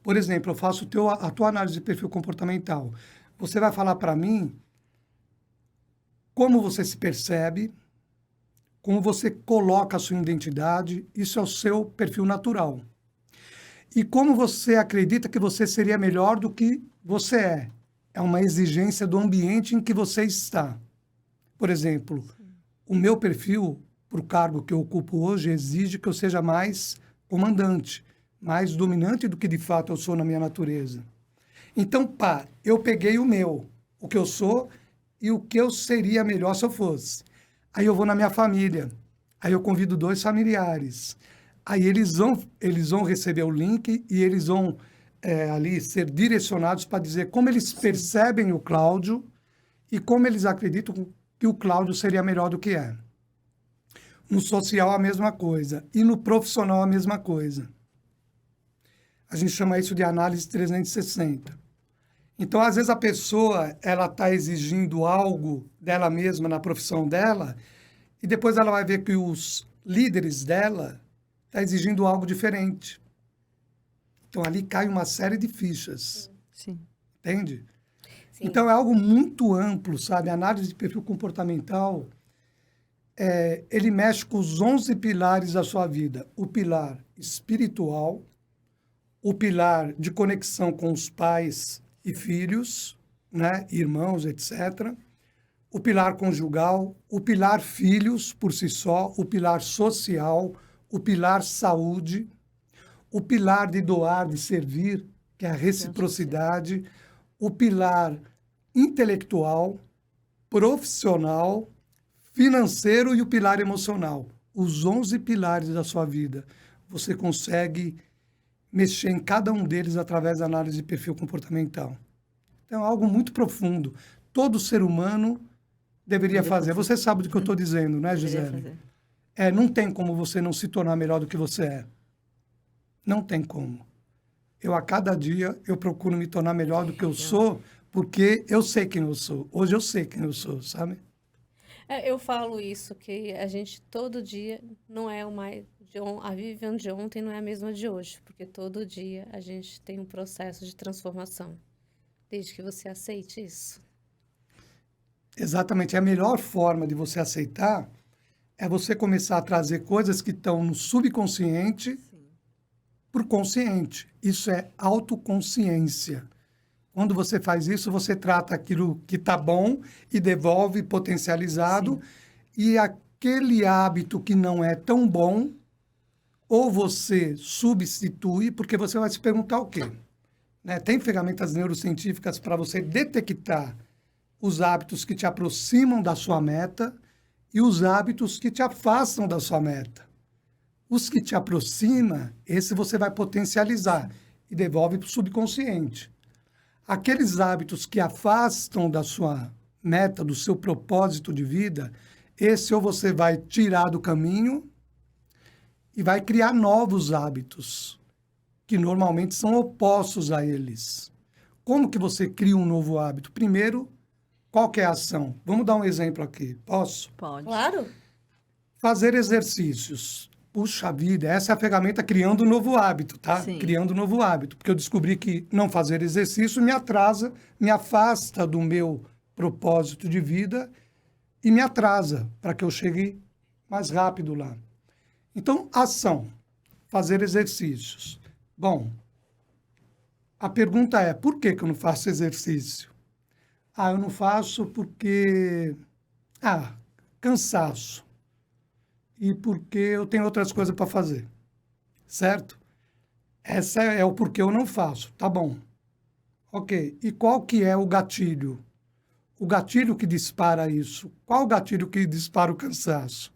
Por exemplo, eu faço a tua análise de perfil comportamental. Você vai falar para mim como você se percebe, como você coloca a sua identidade, isso é o seu perfil natural. E como você acredita que você seria melhor do que você é. É uma exigência do ambiente em que você está. Por exemplo, o meu perfil, para o cargo que eu ocupo hoje, exige que eu seja mais comandante, mais dominante do que de fato eu sou na minha natureza. Então, eu peguei o que eu sou e o que eu seria melhor se eu fosse. Aí eu vou na minha família, aí eu convido 2 familiares, aí eles vão receber o link e eles vão ali ser direcionados para dizer como eles percebem o Cláudio e como eles acreditam que o Cláudio seria melhor do que é. No social, a mesma coisa. E no profissional, a mesma coisa. A gente chama isso de análise 360. Então, às vezes, a pessoa ela está exigindo algo dela mesma na profissão dela e depois ela vai ver que os líderes dela estão exigindo algo diferente. Então, ali cai uma série de fichas. Sim. Entende? Sim. Então, é algo muito amplo, sabe? A análise de perfil comportamental, ele mexe com os 11 pilares da sua vida. O pilar espiritual, o pilar de conexão com os pais e filhos, né? Irmãos, etc. O pilar conjugal, o pilar filhos por si só, o pilar social, o pilar saúde, o pilar de doar, de servir, que é a reciprocidade, o pilar intelectual, profissional, financeiro e o pilar emocional. Os 11 pilares da sua vida. Você consegue mexer em cada um deles através da análise de perfil comportamental. Então, é algo muito profundo. Todo ser humano deveria fazer. Você sabe do que eu estou dizendo, né, Gisele? Não tem como você não se tornar melhor do que você é. Não tem como. A cada dia, eu procuro me tornar melhor do que eu sou, porque eu sei quem eu sou. Hoje eu sei quem eu sou, sabe? Eu falo isso, que a gente todo dia não é a Viviane de ontem não é a mesma de hoje, porque todo dia a gente tem um processo de transformação, desde que você aceite isso. Exatamente. A melhor forma de você aceitar é você começar a trazer coisas que estão no subconsciente para o consciente. Isso é autoconsciência. Quando você faz isso, você trata aquilo que está bom e devolve potencializado. Sim. E aquele hábito que não é tão bom, ou você substitui, porque você vai se perguntar o quê? Né? Tem ferramentas neurocientíficas para você detectar os hábitos que te aproximam da sua meta e os hábitos que te afastam da sua meta. Os que te aproximam, esse você vai potencializar e devolve para o subconsciente. Aqueles hábitos que afastam da sua meta, do seu propósito de vida, esse ou você vai tirar do caminho e vai criar novos hábitos, que normalmente são opostos a eles. Como que você cria um novo hábito? Primeiro, qual que é a ação? Vamos dar um exemplo aqui. Posso? Pode. Claro. Fazer exercícios. Puxa vida, essa é a ferramenta criando um novo hábito, tá? Sim. Criando um novo hábito. Porque eu descobri que não fazer exercício me atrasa, me afasta do meu propósito de vida e me atrasa para que eu chegue mais rápido lá. Então, ação. Fazer exercícios. Bom, a pergunta é, por que eu não faço exercício? Eu não faço porque... cansaço. E porque eu tenho outras coisas para fazer, certo? Essa é o porquê eu não faço, tá bom. Ok, e qual que é o gatilho? O gatilho que dispara isso? Qual o gatilho que dispara o cansaço?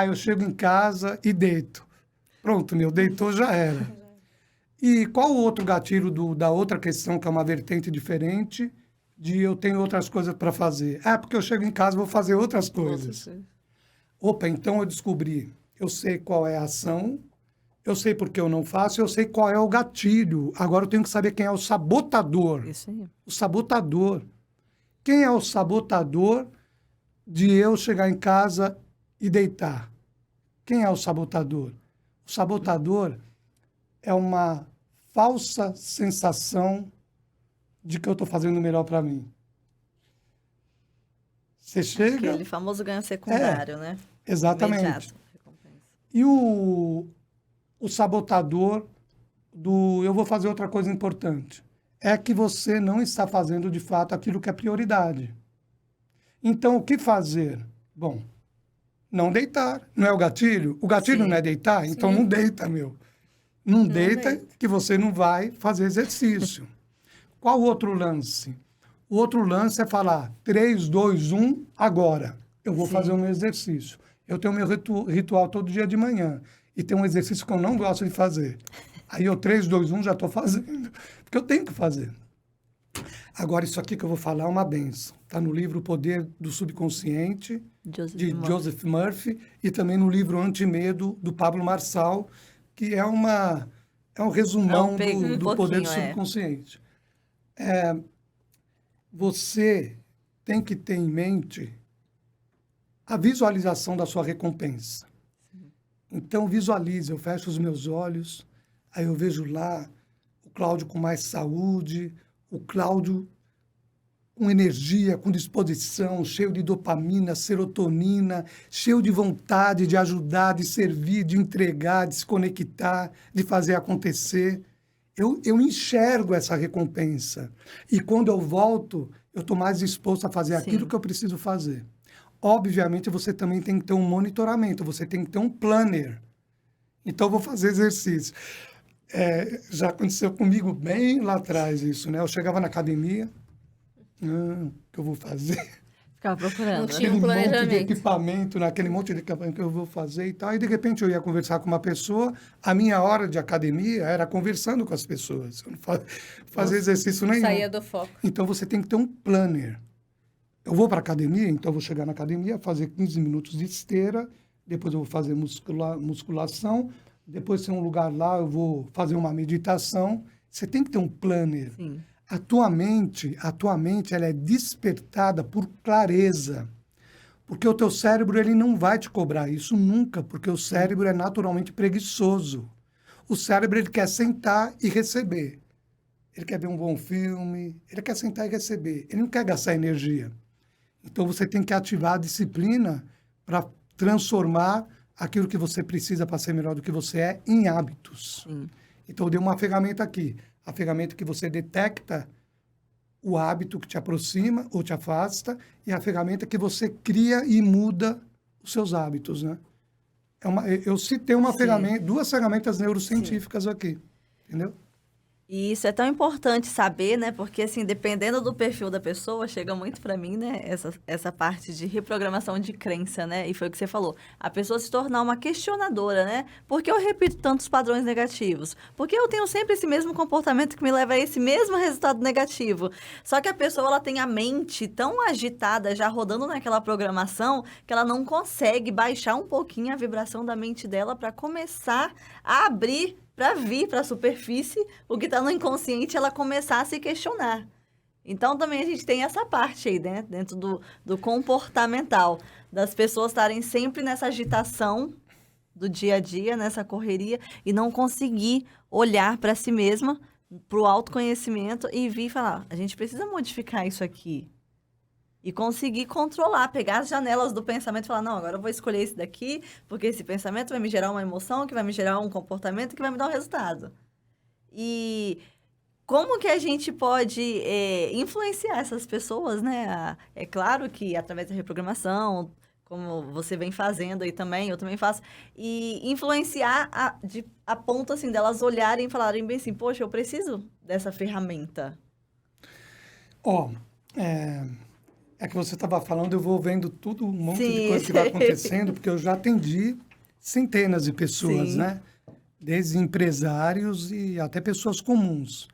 Eu chego em casa e deito. Pronto, deitou, já era. E qual o outro gatilho da outra questão, que é uma vertente diferente, de eu tenho outras coisas para fazer? Porque eu chego em casa e vou fazer outras coisas. Opa, então eu descobri, eu sei qual é a ação, eu sei por que eu não faço, eu sei qual é o gatilho. Agora eu tenho que saber quem é o sabotador. Isso aí. O sabotador. Quem é o sabotador de eu chegar em casa e deitar. Quem é o sabotador? O sabotador é uma falsa sensação de que eu estou fazendo o melhor para mim. Você chega... Aquele famoso ganho secundário, né? Exatamente. Imediato, recompensa. E o sabotador do eu vou fazer outra coisa importante é que você não está fazendo de fato aquilo que é prioridade. Então, o que fazer? Bom, não deitar. Não é o gatilho? O gatilho Sim. não é deitar? Então, Sim. não deita, meu. Não deita deita. que você não vai fazer exercício. Qual o outro lance? O outro lance é falar 3, 2, 1, agora. Eu vou Sim. fazer o meu exercício. Eu tenho meu ritual todo dia de manhã. E tem um exercício que eu não gosto de fazer. Aí eu 3, 2, 1 já estou fazendo. Porque eu tenho que fazer. Agora, isso aqui que eu vou falar é uma benção. Está no livro O Poder do Subconsciente, de Joseph Murphy, e também no livro Antimedo, do Pablo Marçal, que é um resumão do Poder do Subconsciente. Você tem que ter em mente a visualização da sua recompensa. Então, visualize, eu fecho os meus olhos, aí eu vejo lá o Cláudio com mais saúde, o Cláudio com energia, com disposição, cheio de dopamina, serotonina, cheio de vontade de ajudar, de servir, de entregar, de se conectar, de fazer acontecer. Eu enxergo essa recompensa. E quando eu volto, eu estou mais disposto a fazer aquilo que eu preciso fazer. Obviamente, você também tem que ter um monitoramento, você tem que ter um planner. Então, eu vou fazer exercício. Já aconteceu comigo bem lá atrás isso, né? Eu chegava na academia, o que eu vou fazer? Ficava procurando. Não tinha Aquele um monte de planejamento. equipamento, naquele monte de equipamento que eu vou fazer e tal. E, de repente, eu ia conversar com uma pessoa. A minha hora de academia era conversando com as pessoas. Eu não fazia exercício nenhum. Saía do foco. Então, você tem que ter um planner. Eu vou para a academia, então eu vou chegar na academia, fazer 15 minutos de esteira, depois eu vou fazer musculação, depois, se é um lugar lá, eu vou fazer uma meditação. Você tem que ter um planner. Sim. A tua mente, ela é despertada por clareza. Porque o teu cérebro, ele não vai te cobrar isso nunca, porque o cérebro é naturalmente preguiçoso. O cérebro, ele quer sentar e receber. Ele quer ver um bom filme, ele quer sentar e receber. Ele não quer gastar energia. Então, você tem que ativar a disciplina para transformar aquilo que você precisa para ser melhor do que você é em hábitos. Sim. Então, eu dei uma ferramenta aqui. A ferramenta que você detecta o hábito que te aproxima ou te afasta e a ferramenta que você cria e muda os seus hábitos, né? Eu citei uma ferramenta, 2 ferramentas neurocientíficas aqui, entendeu? E isso é tão importante saber, né? Porque, assim, dependendo do perfil da pessoa, chega muito para mim, né? Essa parte de reprogramação de crença, né? E foi o que você falou. A pessoa se tornar uma questionadora, né? Por que eu repito tantos padrões negativos? Por que eu tenho sempre esse mesmo comportamento que me leva a esse mesmo resultado negativo? Só que a pessoa, ela tem a mente tão agitada, já rodando naquela programação, que ela não consegue baixar um pouquinho a vibração da mente dela para começar a abrir para vir para a superfície, o que está no inconsciente, ela começar a se questionar. Então, também a gente tem essa parte aí, né? Dentro do comportamental, das pessoas estarem sempre nessa agitação do dia a dia, nessa correria, e não conseguir olhar para si mesma, para o autoconhecimento, e vir e falar, a gente precisa modificar isso aqui. E conseguir controlar, pegar as janelas do pensamento e falar, não, agora eu vou escolher esse daqui, porque esse pensamento vai me gerar uma emoção, que vai me gerar um comportamento, que vai me dar um resultado. E como que a gente pode influenciar essas pessoas, né? É claro que através da reprogramação, como você vem fazendo aí também, eu também faço, e influenciar a ponto, assim, delas olharem e falarem bem assim, poxa, eu preciso dessa ferramenta. É que você estava falando, eu vou vendo tudo, um monte Sim, de coisa que vai acontecendo, porque eu já atendi centenas de pessoas, sim, né? Desde empresários e até pessoas comuns.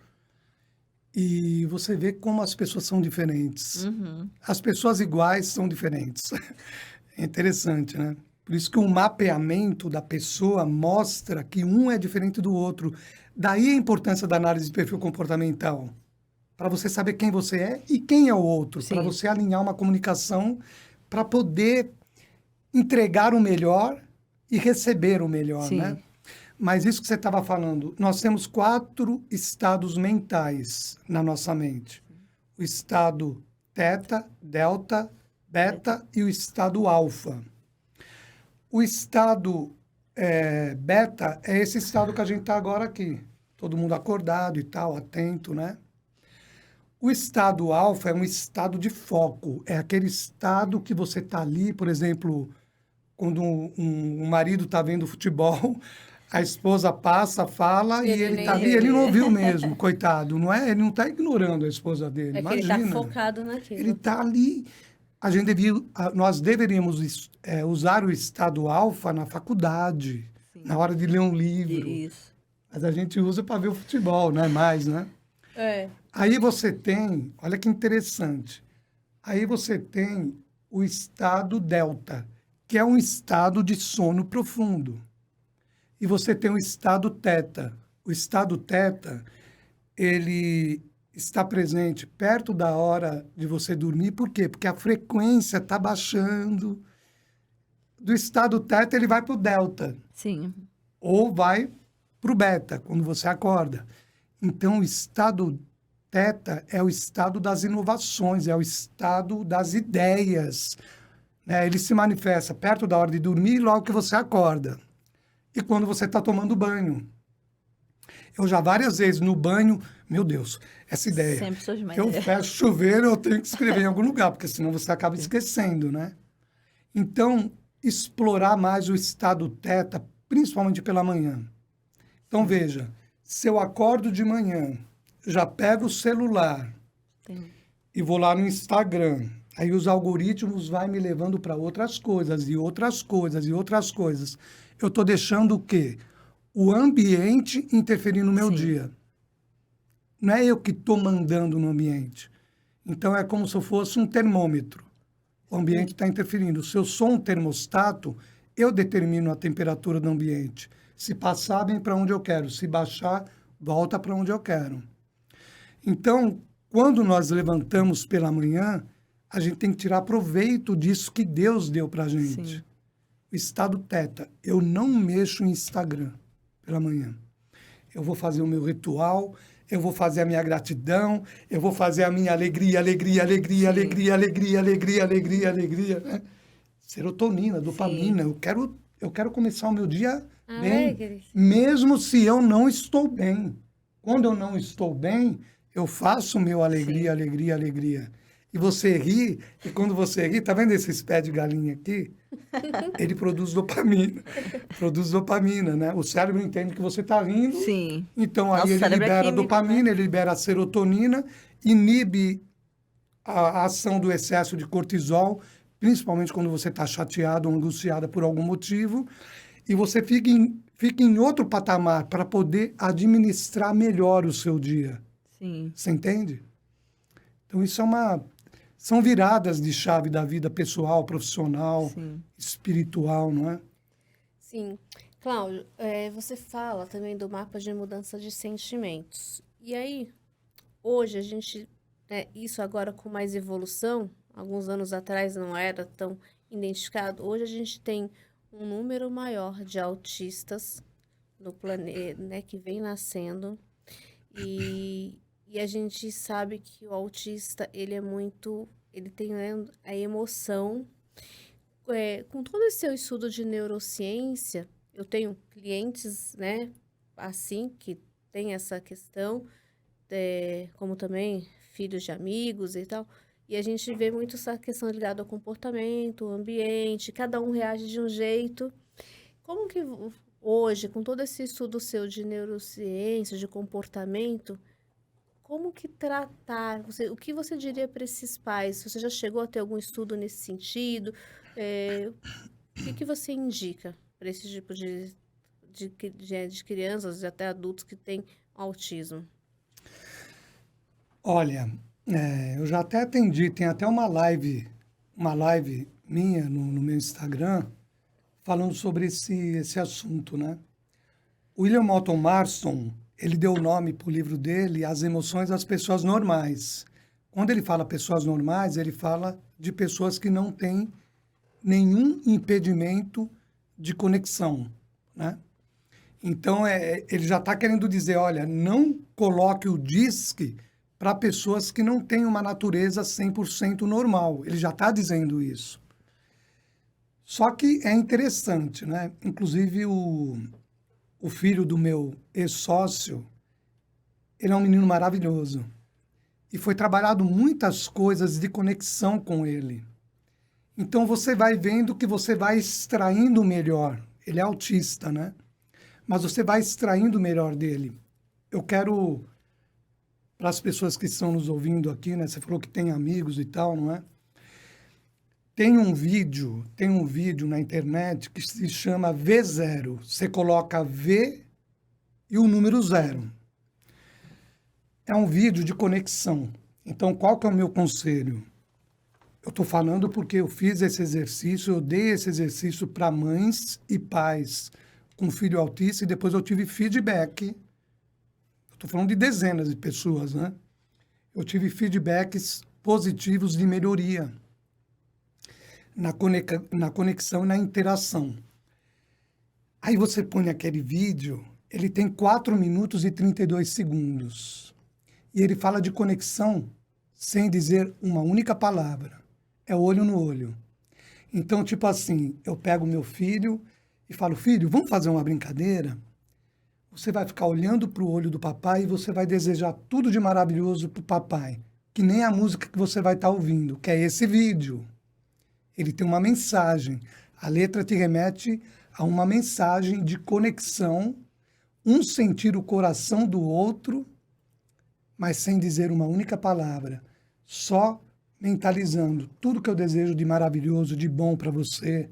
E você vê como as pessoas são diferentes. Uhum. As pessoas iguais são diferentes. É interessante, né? Por isso que o mapeamento da pessoa mostra que um é diferente do outro. Daí a importância da análise de perfil comportamental. Para você saber quem você é e quem é o outro. Sim. Para você alinhar uma comunicação para poder entregar o melhor e receber o melhor, Sim. né? Mas isso que você estava falando, nós temos 4 estados mentais na nossa mente. O estado teta, delta, beta e o estado alfa. O estado beta é esse estado que a gente está agora aqui. Todo mundo acordado e tal, atento, né? O estado alfa é um estado de foco. É aquele estado que você está ali, por exemplo, quando um marido está vendo futebol, a esposa passa, fala, e ele está ali, ele não ouviu mesmo, coitado, não é? Ele não está ignorando a esposa dele, É que ele imagina. tá focado naquilo. Ele está ali. Nós deveríamos usar o estado alfa na faculdade, Sim. na hora de ler um livro. Isso. Mas a gente usa para ver o futebol, não é mais, né? É. Aí você tem, olha que interessante, aí você tem o estado delta, que é um estado de sono profundo. E você tem o estado teta. O estado teta, ele está presente perto da hora de você dormir. Por quê? Porque a frequência está baixando. Do estado teta, ele vai para o delta. Sim. Ou vai para o beta, quando você acorda. Então, o estado teta é o estado das inovações, é o estado das ideias. Né? Ele se manifesta perto da hora de dormir e logo que você acorda. E quando você está tomando banho. Eu já várias vezes no banho, meu Deus, essa ideia. Sempre surge uma Eu ideia. fecho o chuveiro, eu tenho que escrever em algum lugar, porque senão você acaba esquecendo, né? Então, explorar mais o estado teta, principalmente pela manhã. Então, veja, se eu acordo de manhã, já pego o celular Sim. e vou lá no Instagram, aí os algoritmos vão me levando para outras coisas, e outras coisas, e outras coisas. Eu estou deixando o quê? O ambiente interferir no meu Sim. dia. Não é eu que estou mandando no ambiente. Então, é como se eu fosse um termômetro. O ambiente está interferindo. Se eu sou um termostato, eu determino a temperatura do ambiente. Se passar, vem para onde eu quero. Se baixar, volta para onde eu quero. Então, quando nós levantamos pela manhã, a gente tem que tirar proveito disso que Deus deu para a gente. Sim. O estado teta. Eu não mexo em Instagram pela manhã. Eu vou fazer o meu ritual, eu vou fazer a minha gratidão, eu vou fazer a minha alegria, né? Serotonina, dopamina. Eu quero começar o meu dia bem, Alegre. mesmo se eu não estou bem. Quando eu não estou bem, eu faço o meu alegria. E você ri, e quando você ri, tá vendo esses pés de galinha aqui? Ele produz dopamina, né? O cérebro entende que você está rindo, Sim. então aí Nosso ele cérebro é libera químico, dopamina, né? ele libera a serotonina, inibe a ação do excesso de cortisol, principalmente quando você está chateado ou angustiada por algum motivo, e você fica em outro patamar para poder administrar melhor o seu dia. Sim. Você entende? Então, isso são viradas de chave da vida pessoal, profissional, Sim. espiritual, não é? Sim. Cláudio, você fala também do mapa de mudança de sentimentos. E aí, hoje a gente, isso agora com mais evolução, alguns anos atrás não era tão identificado, hoje a gente tem um número maior de autistas no planeta, né, que vem nascendo. E a gente sabe que o autista, ele tem, né, a emoção. Com todo esse seu estudo de neurociência, eu tenho clientes, né, assim, que tem essa questão, como também filhos de amigos e tal, e a gente vê muito essa questão ligada ao comportamento, ao ambiente, cada um reage de um jeito. Como que hoje, com todo esse estudo seu de neurociência, de comportamento, como que tratar? O que você diria para esses pais? Você já chegou a ter algum estudo nesse sentido? O que você indica para esse tipo de crianças e até adultos que têm autismo? Olha, eu já até atendi, tem até uma live minha no meu Instagram, falando sobre esse assunto, né? William Moulton Marston, ele deu o nome para o livro dele, As Emoções das Pessoas Normais. Quando ele fala pessoas normais, ele fala de pessoas que não têm nenhum impedimento de conexão, né? Então, ele já está querendo dizer, olha, não coloque o DISC para pessoas que não têm uma natureza 100% normal. Ele já está dizendo isso. Só que é interessante, né? Inclusive, o filho do meu ex-sócio, ele é um menino maravilhoso. E foi trabalhado muitas coisas de conexão com ele. Então, você vai vendo que você vai extraindo o melhor. Ele é autista, né? Mas você vai extraindo o melhor dele. Eu quero, para as pessoas que estão nos ouvindo aqui, né? Você falou que tem amigos e tal, não é? Tem um vídeo na internet que se chama V0. Você coloca V e o número 0. É um vídeo de conexão. Então, qual que é o meu conselho? Eu estou falando porque eu fiz esse exercício, eu dei esse exercício para mães e pais com filho autista e depois eu tive feedback. Estou falando de dezenas de pessoas, né? Eu tive feedbacks positivos de melhoria na conexão e na interação. Aí você põe aquele vídeo, ele tem 4 minutos e 32 segundos. E ele fala de conexão sem dizer uma única palavra. É olho no olho. Então, tipo assim, eu pego meu filho e falo, filho, vamos fazer uma brincadeira? Você vai ficar olhando para o olho do papai e você vai desejar tudo de maravilhoso para o papai. Que nem a música que você vai estar ouvindo, que é esse vídeo. Ele tem uma mensagem. A letra te remete a uma mensagem de conexão, um sentir o coração do outro, mas sem dizer uma única palavra, só mentalizando tudo que eu desejo de maravilhoso, de bom para você,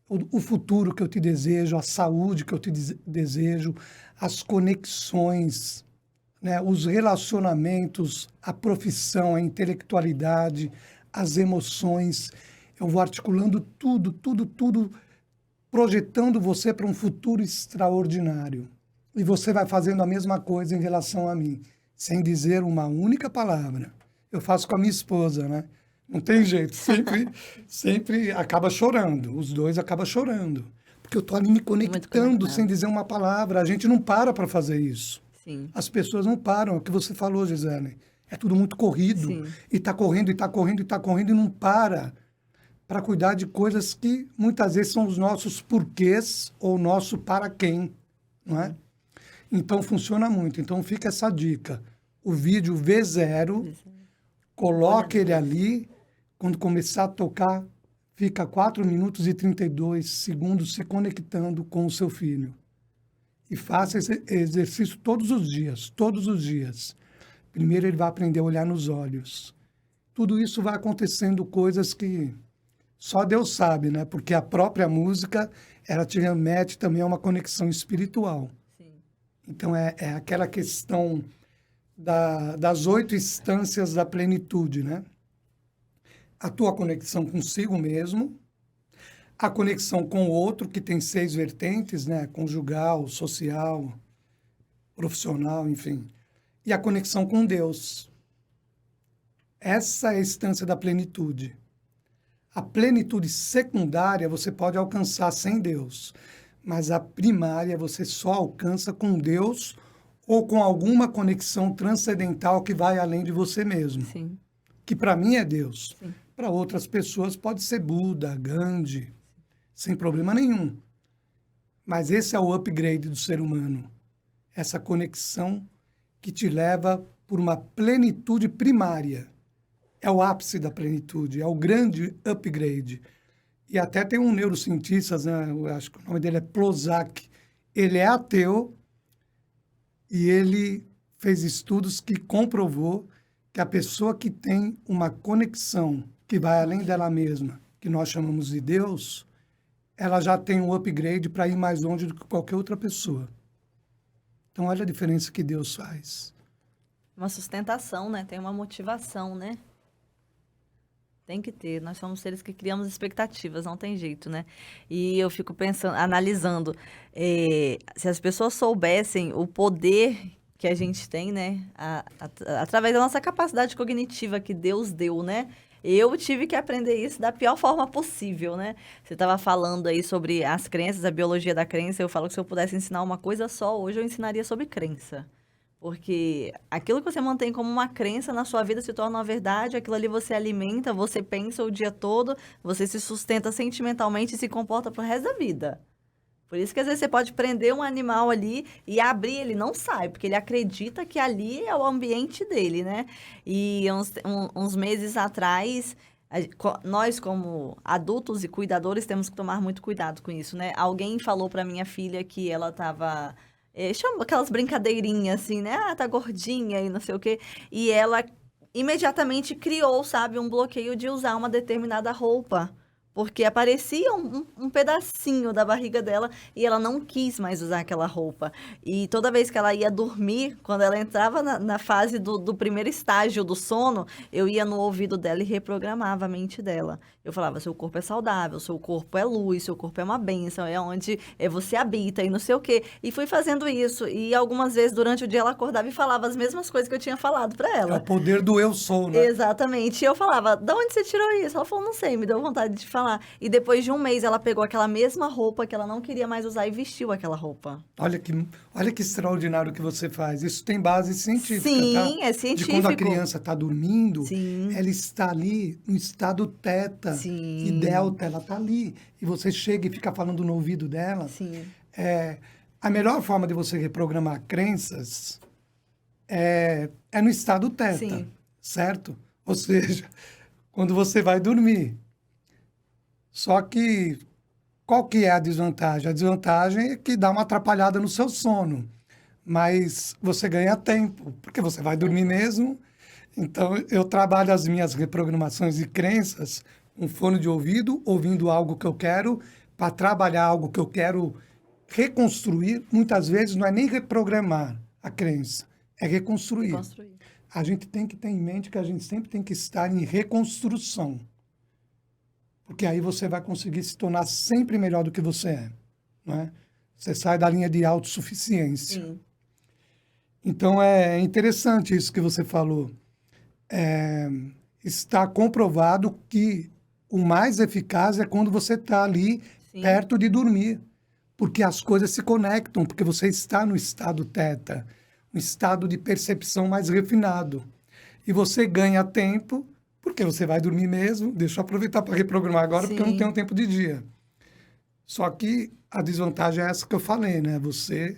o futuro que eu te desejo, a saúde que eu te desejo, as conexões, né, os relacionamentos, a profissão, a intelectualidade, as emoções. Eu vou articulando tudo, projetando você para um futuro extraordinário. E você vai fazendo a mesma coisa em relação a mim, sem dizer uma única palavra. Eu faço com a minha esposa, né? Não tem jeito, sempre acaba chorando. Os dois acabam chorando. Porque eu estou ali me conectando sem dizer uma palavra. A gente não para fazer isso. Sim. As pessoas não param. É o que você falou, Gisele. É tudo muito corrido. Sim. E está correndo, e está correndo, e está correndo, e não para cuidar de coisas que muitas vezes são os nossos porquês ou nosso para quem, não é? Então, funciona muito. Então, fica essa dica. O vídeo V0, coloque ele ali. Quando começar a tocar, fica 4 minutos e 32 segundos se conectando com o seu filho. E faça esse exercício todos os dias, todos os dias. Primeiro, ele vai aprender a olhar nos olhos. Tudo isso vai acontecendo coisas que só Deus sabe, né? Porque a própria música, ela te remete também a uma conexão espiritual. Sim. Então, é aquela questão das 8 instâncias da plenitude, né? A tua conexão consigo mesmo, a conexão com o outro, que tem 6 vertentes, né? Conjugal, social, profissional, enfim. E a conexão com Deus. Essa é a instância da plenitude. A plenitude secundária você pode alcançar sem Deus, mas a primária você só alcança com Deus ou com alguma conexão transcendental que vai além de você mesmo. Sim. Que para mim é Deus. Sim. Para outras pessoas pode ser Buda, Gandhi, sem problema nenhum. Mas esse é o upgrade do ser humano. Essa conexão que te leva por uma plenitude primária. É o ápice da plenitude, é o grande upgrade. E até tem um neurocientista, né, eu acho que o nome dele é Prozac. Ele é ateu e ele fez estudos que comprovou que a pessoa que tem uma conexão que vai além dela mesma, que nós chamamos de Deus, ela já tem um upgrade para ir mais longe do que qualquer outra pessoa. Então, olha a diferença que Deus faz. Uma sustentação, né? Tem uma motivação, né? Tem que ter. Nós somos seres que criamos expectativas, não tem jeito, né? E eu fico pensando, analisando, se as pessoas soubessem o poder que a gente tem, né? Através da nossa capacidade cognitiva que Deus deu, né? Eu tive que aprender isso da pior forma possível, né? Você estava falando aí sobre as crenças, a biologia da crença. Eu falo que se eu pudesse ensinar uma coisa só, hoje eu ensinaria sobre crença. Porque aquilo que você mantém como uma crença na sua vida se torna uma verdade, aquilo ali você alimenta, você pensa o dia todo, você se sustenta sentimentalmente e se comporta pro resto da vida. Por isso que às vezes você pode prender um animal ali e abrir, ele não sai, porque ele acredita que ali é o ambiente dele, né? E uns meses atrás, nós como adultos e cuidadores temos que tomar muito cuidado com isso, né? Alguém falou para minha filha que ela tava... chama aquelas brincadeirinhas assim, né? Ah, tá gordinha e não sei o quê. E ela imediatamente criou, sabe, um bloqueio de usar uma determinada roupa. Porque aparecia um pedacinho da barriga dela e ela não quis mais usar aquela roupa. E toda vez que ela ia dormir, quando ela entrava na fase do primeiro estágio do sono, eu ia no ouvido dela e reprogramava a mente dela. Eu falava, seu corpo é saudável, seu corpo é luz, seu corpo é uma bênção, é onde você habita e não sei o quê. E fui fazendo isso. E algumas vezes durante o dia ela acordava e falava as mesmas coisas que eu tinha falado para É ela. o poder do eu sou, né? Exatamente. E eu falava, de onde você tirou isso? Ela falou, não sei, me deu vontade de falar. E depois de um mês, ela pegou aquela mesma roupa que ela não queria mais usar e vestiu aquela roupa. Olha que extraordinário que você faz. Isso tem base científica, Sim, tá? é De científico. quando a criança está dormindo, Sim. ela está ali no estado teta Sim. e delta, ela está ali. E você chega e fica falando no ouvido dela. Sim. A melhor forma de você reprogramar crenças é no estado teta, Sim. certo? Ou seja, quando você vai dormir. Só que, qual que é a desvantagem? A desvantagem é que dá uma atrapalhada no seu sono. Mas você ganha tempo, porque você vai dormir mesmo. Então, eu trabalho as minhas reprogramações de crenças com fone de ouvido, ouvindo algo que eu quero, para trabalhar algo que eu quero reconstruir. Muitas vezes não é nem reprogramar a crença, é reconstruir. A gente tem que ter em mente que a gente sempre tem que estar em reconstrução. Porque aí você vai conseguir se tornar sempre melhor do que você é. Não é? Você sai da linha de autossuficiência. Sim. Então, é interessante isso que você falou. Está comprovado que o mais eficaz é quando você está ali Sim. perto de dormir. Porque as coisas se conectam, porque você está no estado teta, um estado de percepção mais refinado. E você ganha tempo, porque você vai dormir mesmo. Deixa eu aproveitar para reprogramar agora, Sim. porque eu não tenho tempo de dia. Só que a desvantagem é essa que eu falei, né? Você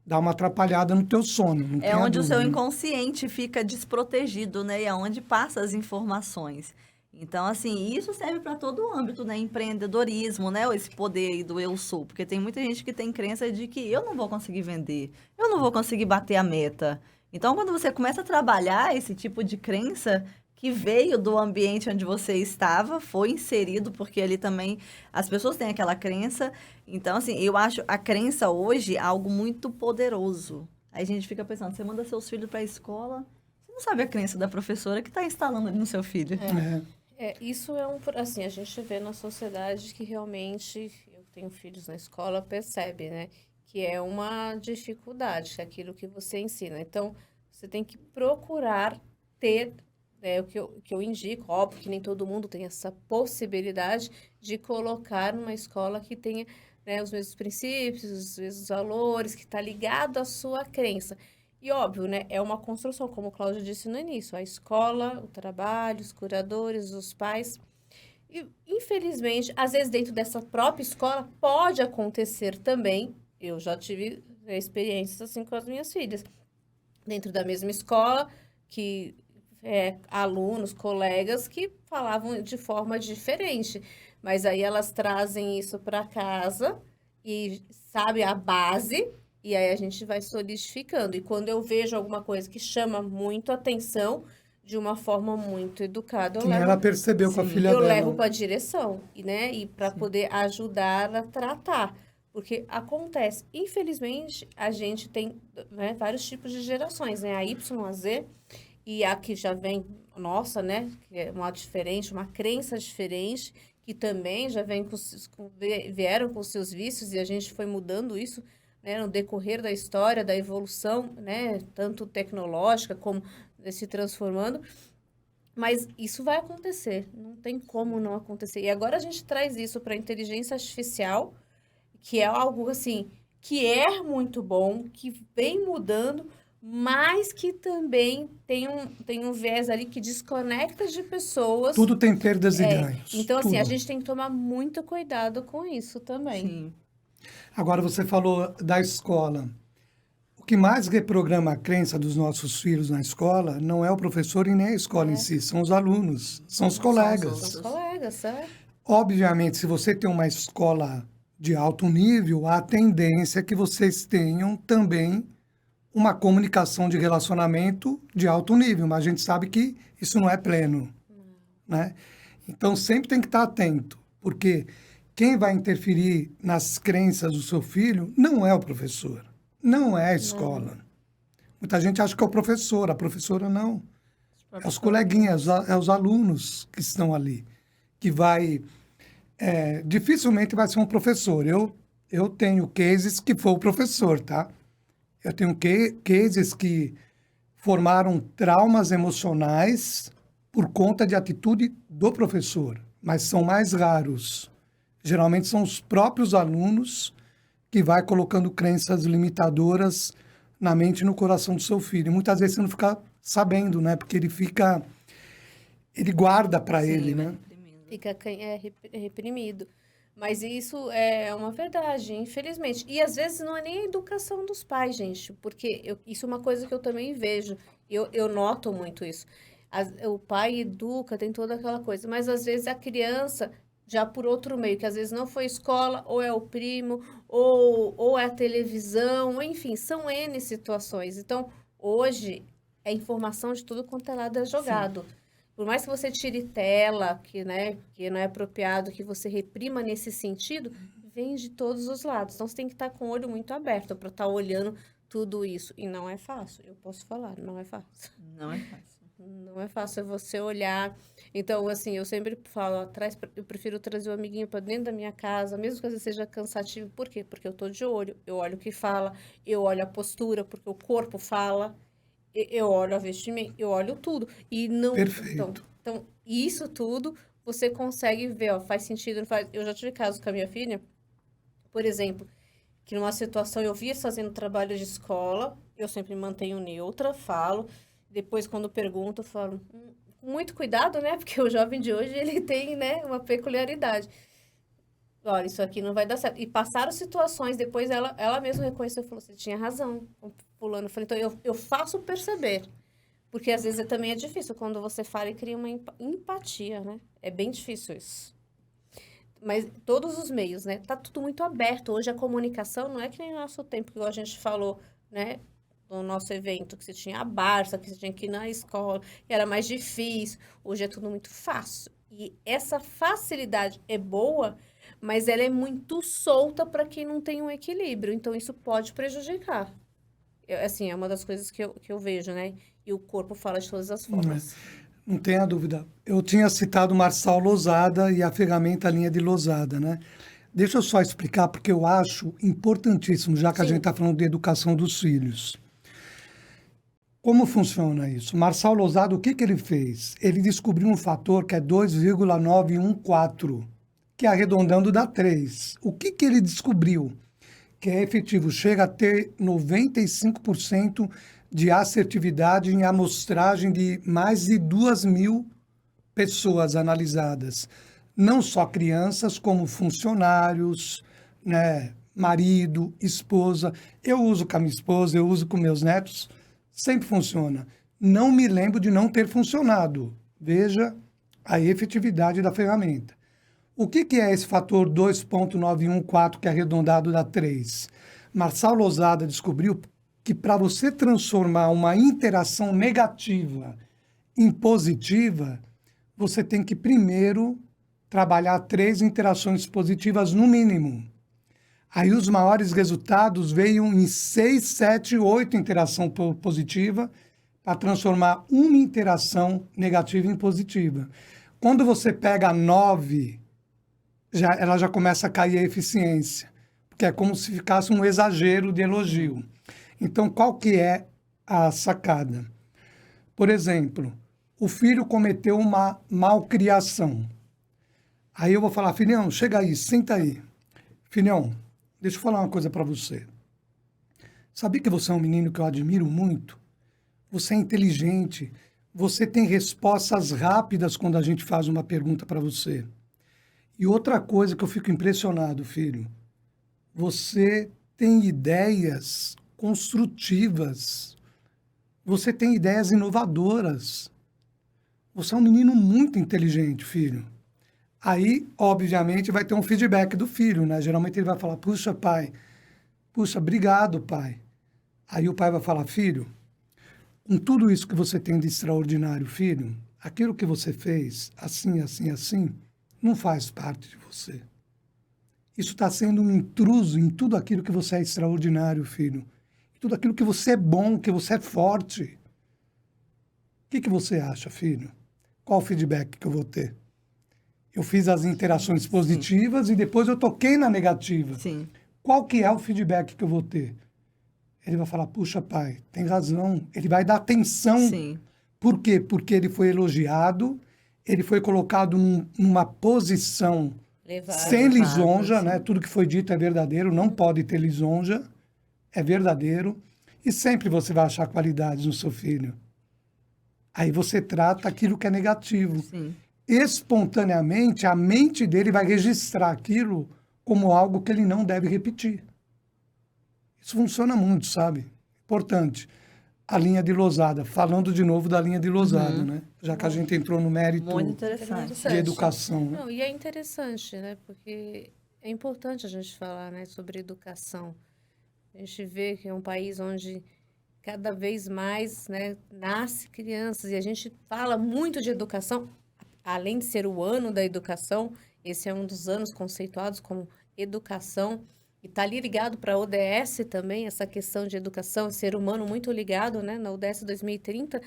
dá uma atrapalhada no teu sono. Não É tenha onde o seu dúvida. inconsciente fica desprotegido, né? E é onde passa as informações. Então, assim, isso serve para todo o âmbito, né? Empreendedorismo, né? Esse poder aí do eu sou. Porque tem muita gente que tem crença de que eu não vou conseguir vender, eu não vou conseguir bater a meta. Então, quando você começa a trabalhar esse tipo de crença que veio do ambiente onde você estava, foi inserido, porque ali também as pessoas têm aquela crença. Então, assim, eu acho a crença hoje algo muito poderoso. Aí a gente fica pensando, você manda seus filhos para a escola, você não sabe a crença da professora que está instalando ali no seu filho. Isso é assim, a gente vê na sociedade que realmente, eu tenho filhos na escola, percebe, né? Que é uma dificuldade, aquilo que você ensina. Então, você tem que procurar ter... o que eu indico, óbvio que nem todo mundo tem essa possibilidade de colocar numa escola que tenha, né, os mesmos princípios, os mesmos valores, que está ligado à sua crença. E óbvio, né, é uma construção, como o Cláudio disse no início, a escola, o trabalho, os curadores, os pais. E, infelizmente, às vezes dentro dessa própria escola pode acontecer também, eu já tive experiências assim com as minhas filhas, dentro da mesma escola, que... alunos, colegas que falavam de forma diferente, mas aí elas trazem isso para casa e sabe a base, e aí a gente vai solidificando. E quando eu vejo alguma coisa que chama muito atenção, de uma forma muito educada, Sim, ela percebeu com a filha eu dela. levo para a direção, né? E para poder ajudar a tratar. Porque acontece, infelizmente, a gente tem, né, vários tipos de gerações, né? A Y, a Z, e a que já vem, nossa, né? Que é uma diferente, uma crença diferente, que também já vem vieram com seus vícios e a gente foi mudando isso, né, no decorrer da história, da evolução, né, tanto tecnológica como se transformando, mas isso vai acontecer, não tem como não acontecer. E agora a gente traz isso para a inteligência artificial, que é algo assim, que é muito bom, que vem mudando, mas que também tem um viés ali que desconecta de pessoas. Tudo tem perdas e É, ganhos. então, assim, a tudo. gente tem que tomar muito cuidado com isso também. Sim. Agora você falou da escola. O que mais reprograma a crença dos nossos filhos na escola não é o professor e nem a escola em si, são os alunos, são os colegas. São os colegas, é? Obviamente, se você tem uma escola de alto nível, a tendência é que vocês tenham também uma comunicação de relacionamento de alto nível, mas a gente sabe que isso não é pleno, né? Então, sempre tem que estar atento, porque quem vai interferir nas crenças do seu filho não é o professor, não é a escola. Muita gente acha que é o professor, a professora não. É os coleguinhas, é os alunos que estão ali, que vai... dificilmente vai ser um professor. Eu tenho cases que foi o professor, tá? Eu tenho cases que formaram traumas emocionais por conta de atitude do professor, mas são mais raros. Geralmente são os próprios alunos que vai colocando crenças limitadoras na mente e no coração do seu filho. E muitas vezes você não fica sabendo, né? Porque ele guarda para ele, né? Fica reprimido. Mas isso é uma verdade, infelizmente. E às vezes não é nem a educação dos pais, gente, porque isso é uma coisa que eu também vejo. Eu noto muito isso. O pai educa, tem toda aquela coisa, mas às vezes a criança, já por outro meio, que às vezes não foi escola, ou é o primo, ou é a televisão, enfim, são N situações. Então, hoje, a informação de tudo quanto é lado é jogado. Sim. Por mais que você tire tela, que não é apropriado, que você reprima nesse sentido, vem de todos os lados. Então, você tem que estar com o olho muito aberto para estar olhando tudo isso. E não é fácil, eu posso falar, não é fácil. Não é fácil. Não é fácil você olhar. Então, assim, eu sempre falo, eu prefiro trazer o amiguinho para dentro da minha casa, mesmo que às vezes seja cansativo. Por quê? Porque eu tô de olho, eu olho o que fala, eu olho a postura, porque o corpo fala. Eu olho a vestimenta, eu olho tudo. E não. Perfeito. Então, isso tudo você consegue ver, ó, faz sentido, não faz. Eu já tive casos com a minha filha, por exemplo, que numa situação eu vi fazendo trabalho de escola, eu sempre mantenho neutra, falo. Depois, quando pergunto, eu falo, com muito cuidado, né? Porque o jovem de hoje, ele tem, né, uma peculiaridade. Olha, isso aqui não vai dar certo. E passaram situações, depois ela mesma reconheceu, falou, você tinha razão, fulano. Eu falei, então eu faço perceber. Porque às vezes também é difícil, quando você fala e cria uma empatia, né? É bem difícil isso. Mas todos os meios, né? Tá tudo muito aberto. Hoje a comunicação não é que nem no nosso tempo, que a gente falou, né? No nosso evento, que você tinha a Barça, que você tinha que ir na escola, que era mais difícil. Hoje é tudo muito fácil. E essa facilidade é boa, mas ela é muito solta para quem não tem um equilíbrio. Então, isso pode prejudicar. Assim, é uma das coisas que eu vejo, né? E o corpo fala de todas as formas. Não tenha dúvida. Eu tinha citado Marçal Lousada e a ferramenta linha de Lousada, né? Deixa eu só explicar, porque eu acho importantíssimo, já que a gente está falando de educação dos filhos. Como funciona isso? Marçal Lousada, o que ele fez? Ele descobriu um fator que é 2,914, que arredondando dá 3. O que ele descobriu? Que é efetivo, chega a ter 95% de assertividade em amostragem de mais de 2.000 pessoas analisadas. Não só crianças, como funcionários, né, marido, esposa. Eu uso com a minha esposa, eu uso com meus netos, sempre funciona. Não me lembro de não ter funcionado. Veja a efetividade da ferramenta. O que é esse fator 2,914 que é arredondado dá 3? Marçal Lousada descobriu que para você transformar uma interação negativa em positiva, você tem que primeiro trabalhar 3 interações positivas no mínimo. Aí os maiores resultados veio em 6, 7, 8 interação positiva para transformar uma interação negativa em positiva. Quando você pega 9... ela já começa a cair a eficiência. que é como se ficasse um exagero de elogio. Então, qual que é a sacada? Por exemplo, o filho cometeu uma malcriação. Aí eu vou falar, filhão, chega aí, senta aí. Filhão, deixa eu falar uma coisa para você. Sabia que você é um menino que eu admiro muito? Você é inteligente, você tem respostas rápidas quando a gente faz uma pergunta para você. E outra coisa que eu fico impressionado, filho, você tem ideias construtivas, você tem ideias inovadoras. Você é um menino muito inteligente, filho. Aí, obviamente, vai ter um feedback do filho, né? Geralmente ele vai falar, puxa, pai, puxa, obrigado, pai. Aí o pai vai falar, filho, com tudo isso que você tem de extraordinário, filho, aquilo que você fez, assim, assim, assim, não faz parte de você. Isso está sendo um intruso em tudo aquilo que você é extraordinário, filho. Em tudo aquilo que você é bom, que você é forte. O que você acha, filho? Qual o feedback que eu vou ter? Eu fiz as interações positivas e depois eu toquei na negativa. Sim. Qual que é o feedback que eu vou ter? Ele vai falar, puxa, pai, tem razão. Ele vai dar atenção. Sim. Por quê? Porque ele foi elogiado, ele foi colocado numa posição sem lisonja, né? Tudo que foi dito é verdadeiro, não pode ter lisonja, é verdadeiro. E sempre você vai achar qualidades no seu filho. Aí você trata aquilo que é negativo. Sim. Espontaneamente, a mente dele vai registrar aquilo como algo que ele não deve repetir. Isso funciona muito, sabe? Importante. A linha de Losada. Falando de novo da linha de Losada, né? Já que a gente entrou no mérito Muito interessante. de educação. Né? Não, e é interessante, né? Porque é importante a gente falar, né, sobre educação. A gente vê que é um país onde cada vez mais, né, nasce crianças e a gente fala muito de educação, além de ser o ano da educação, esse é um dos anos conceituados como educação. E está ali ligado para a ODS também, essa questão de educação, ser humano muito ligado, né, na ODS 2030.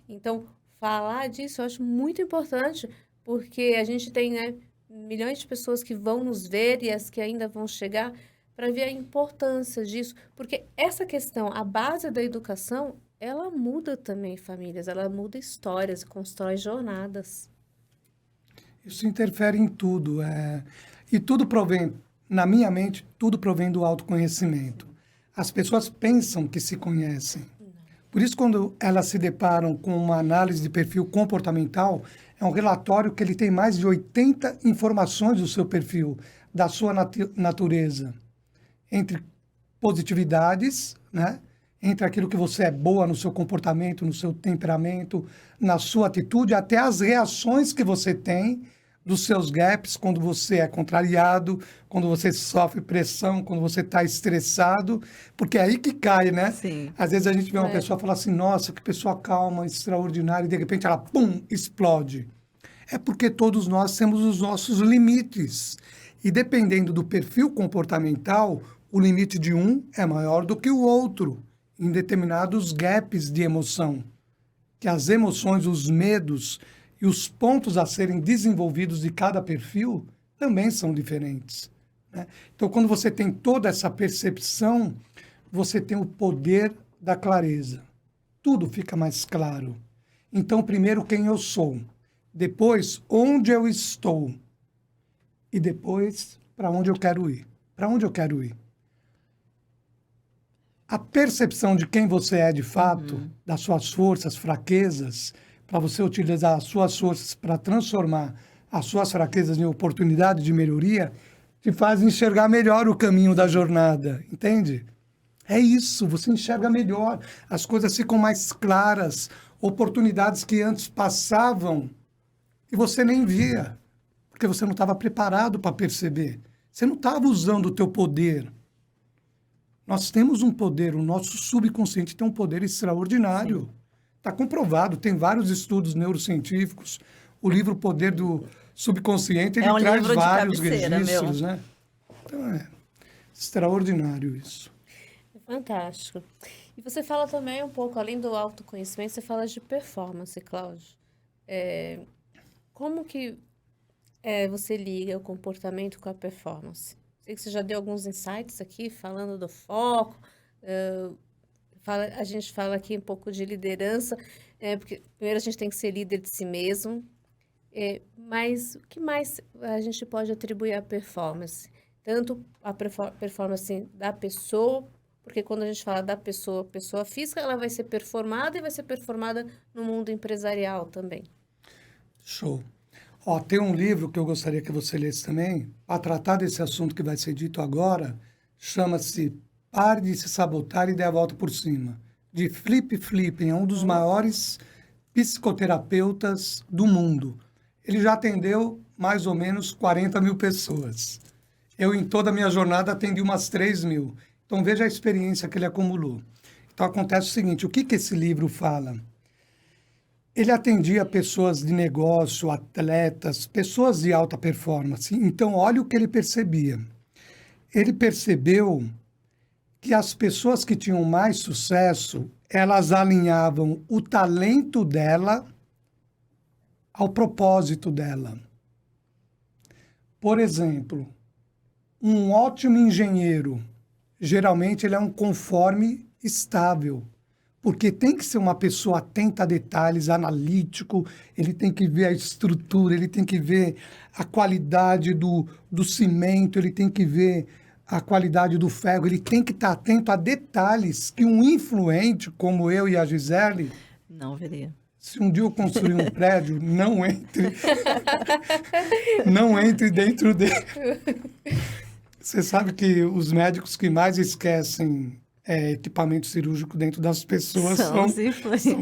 Então, falar disso eu acho muito importante, porque a gente tem, né, milhões de pessoas que vão nos ver e as que ainda vão chegar para ver a importância disso. Porque essa questão, a base da educação, ela muda também famílias, ela muda histórias, constrói jornadas. Isso interfere em tudo. E tudo provém, na minha mente, tudo provém do autoconhecimento. As pessoas pensam que se conhecem. Por isso, quando elas se deparam com uma análise de perfil comportamental, é um relatório que ele tem mais de 80 informações do seu perfil, da sua natureza. Entre positividades, né? Entre aquilo que você é boa no seu comportamento, no seu temperamento, na sua atitude, até as reações que você tem dos seus gaps quando você é contrariado, quando você sofre pressão, quando você está estressado, porque é aí que cai, né? Sim. Às vezes a gente vê uma pessoa falar assim, nossa, que pessoa calma, extraordinária, e de repente ela, pum, explode. É porque todos nós temos os nossos limites. E dependendo do perfil comportamental, o limite de um é maior do que o outro, em determinados gaps de emoção. Que as emoções, os medos e os pontos a serem desenvolvidos de cada perfil também são diferentes. Né? Então, quando você tem toda essa percepção, você tem o poder da clareza. Tudo fica mais claro. Então, primeiro, quem eu sou. Depois, onde eu estou. E depois, para onde eu quero ir. Para onde eu quero ir. A percepção de quem você é de fato, das suas forças, fraquezas, para você utilizar as suas forças para transformar as suas fraquezas em oportunidade de melhoria, te faz enxergar melhor o caminho da jornada, entende? É isso, você enxerga melhor, as coisas ficam mais claras, oportunidades que antes passavam e você nem via, porque você não estava preparado para perceber. Você não estava usando o teu poder. Nós temos um poder, o nosso subconsciente tem um poder extraordinário. Está comprovado, tem vários estudos neurocientíficos. O livro Poder do Subconsciente, ele traz livro de vários cabeceira, registros, né? Então, é extraordinário isso. É fantástico. E você fala também um pouco, além do autoconhecimento, você fala de performance, Cláudio. Como que você liga o comportamento com a performance? Sei que você já deu alguns insights aqui, falando do foco. A gente fala aqui um pouco de liderança, porque primeiro a gente tem que ser líder de si mesmo. Mas o que mais a gente pode atribuir à performance? Tanto a performance da pessoa, porque quando a gente fala da pessoa física, ela vai ser performada e vai ser performada no mundo empresarial também. Show. Ó, tem um livro que eu gostaria que você lesse também, para tratar desse assunto que vai ser dito agora, chama-se Pare de se sabotar e dê a volta por cima, de Flip Flippen, é um dos maiores psicoterapeutas do mundo. Ele já atendeu mais ou menos 40 mil pessoas. Eu, em toda a minha jornada, atendi umas 3 mil. Então, veja a experiência que ele acumulou. Então, acontece o seguinte, o que esse livro fala? Ele atendia pessoas de negócio, atletas, pessoas de alta performance. Então, olha o que ele percebia. Ele percebeu que as pessoas que tinham mais sucesso, elas alinhavam o talento dela ao propósito dela. Por exemplo, um ótimo engenheiro, geralmente ele é um conforme estável, porque tem que ser uma pessoa atenta a detalhes, analítico, ele tem que ver a estrutura, ele tem que ver a qualidade do cimento, ele tem que ver a qualidade do ferro, ele tem que estar atento a detalhes que um influente, como eu e a Gisele... Não veria. Se um dia eu construir um prédio, não entre dentro dele. Você sabe que os médicos que mais esquecem equipamento cirúrgico dentro das pessoas são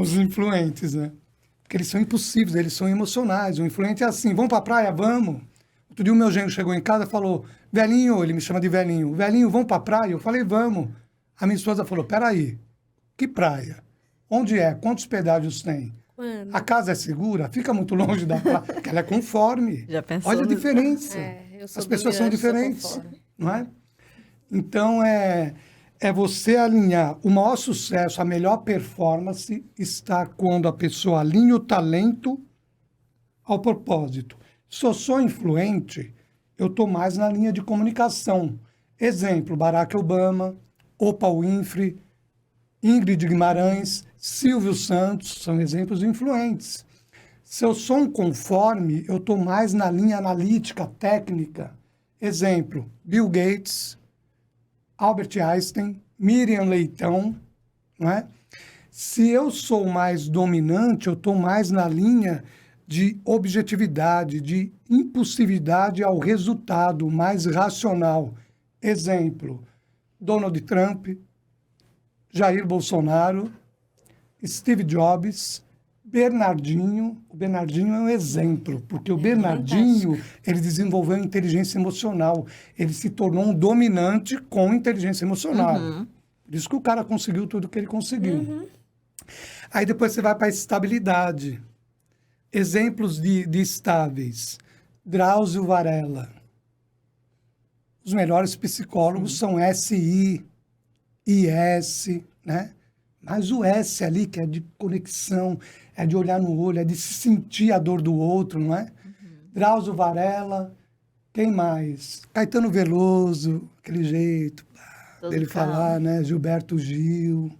os influentes, né? Porque eles são impossíveis, eles são emocionais. O influente é assim, vamos para a praia? Vamos. Outro dia o meu genro chegou em casa e falou, velhinho, ele me chama de velhinho, velhinho, vamos para a praia? Eu falei, vamos. A minha esposa falou, peraí, que praia? Onde é? Quantos pedágios tem? A casa é segura? Fica muito longe da praia, porque ela é conforme. Já pensou? Olha a diferença. As pessoas são diferentes, não é? Então, é você alinhar o maior sucesso, a melhor performance está quando a pessoa alinha o talento ao propósito. Se eu sou influente, eu estou mais na linha de comunicação. Exemplo, Barack Obama, Oprah Winfrey, Ingrid Guimarães, Silvio Santos, são exemplos influentes. Se eu sou um conforme, eu estou mais na linha analítica, técnica. Exemplo, Bill Gates, Albert Einstein, Miriam Leitão, não é? Se eu sou mais dominante, eu estou mais na linha de objetividade, de impulsividade ao resultado, mais racional. Exemplo, Donald Trump, Jair Bolsonaro, Steve Jobs, Bernardinho. O Bernardinho é um exemplo, porque o Bernardinho, ele desenvolveu inteligência emocional. Ele se tornou um dominante com inteligência emocional. Por isso que o cara conseguiu tudo que ele conseguiu. Aí depois você vai para a estabilidade. Exemplos de estáveis. Drauzio Varela. Os melhores psicólogos são SI, IS, né? Mas o S ali, que é de conexão, é de olhar no olho, é de se sentir a dor do outro, não é? Drauzio Varela, quem mais? Caetano Veloso, aquele jeito dele falar, né? Gilberto Gil,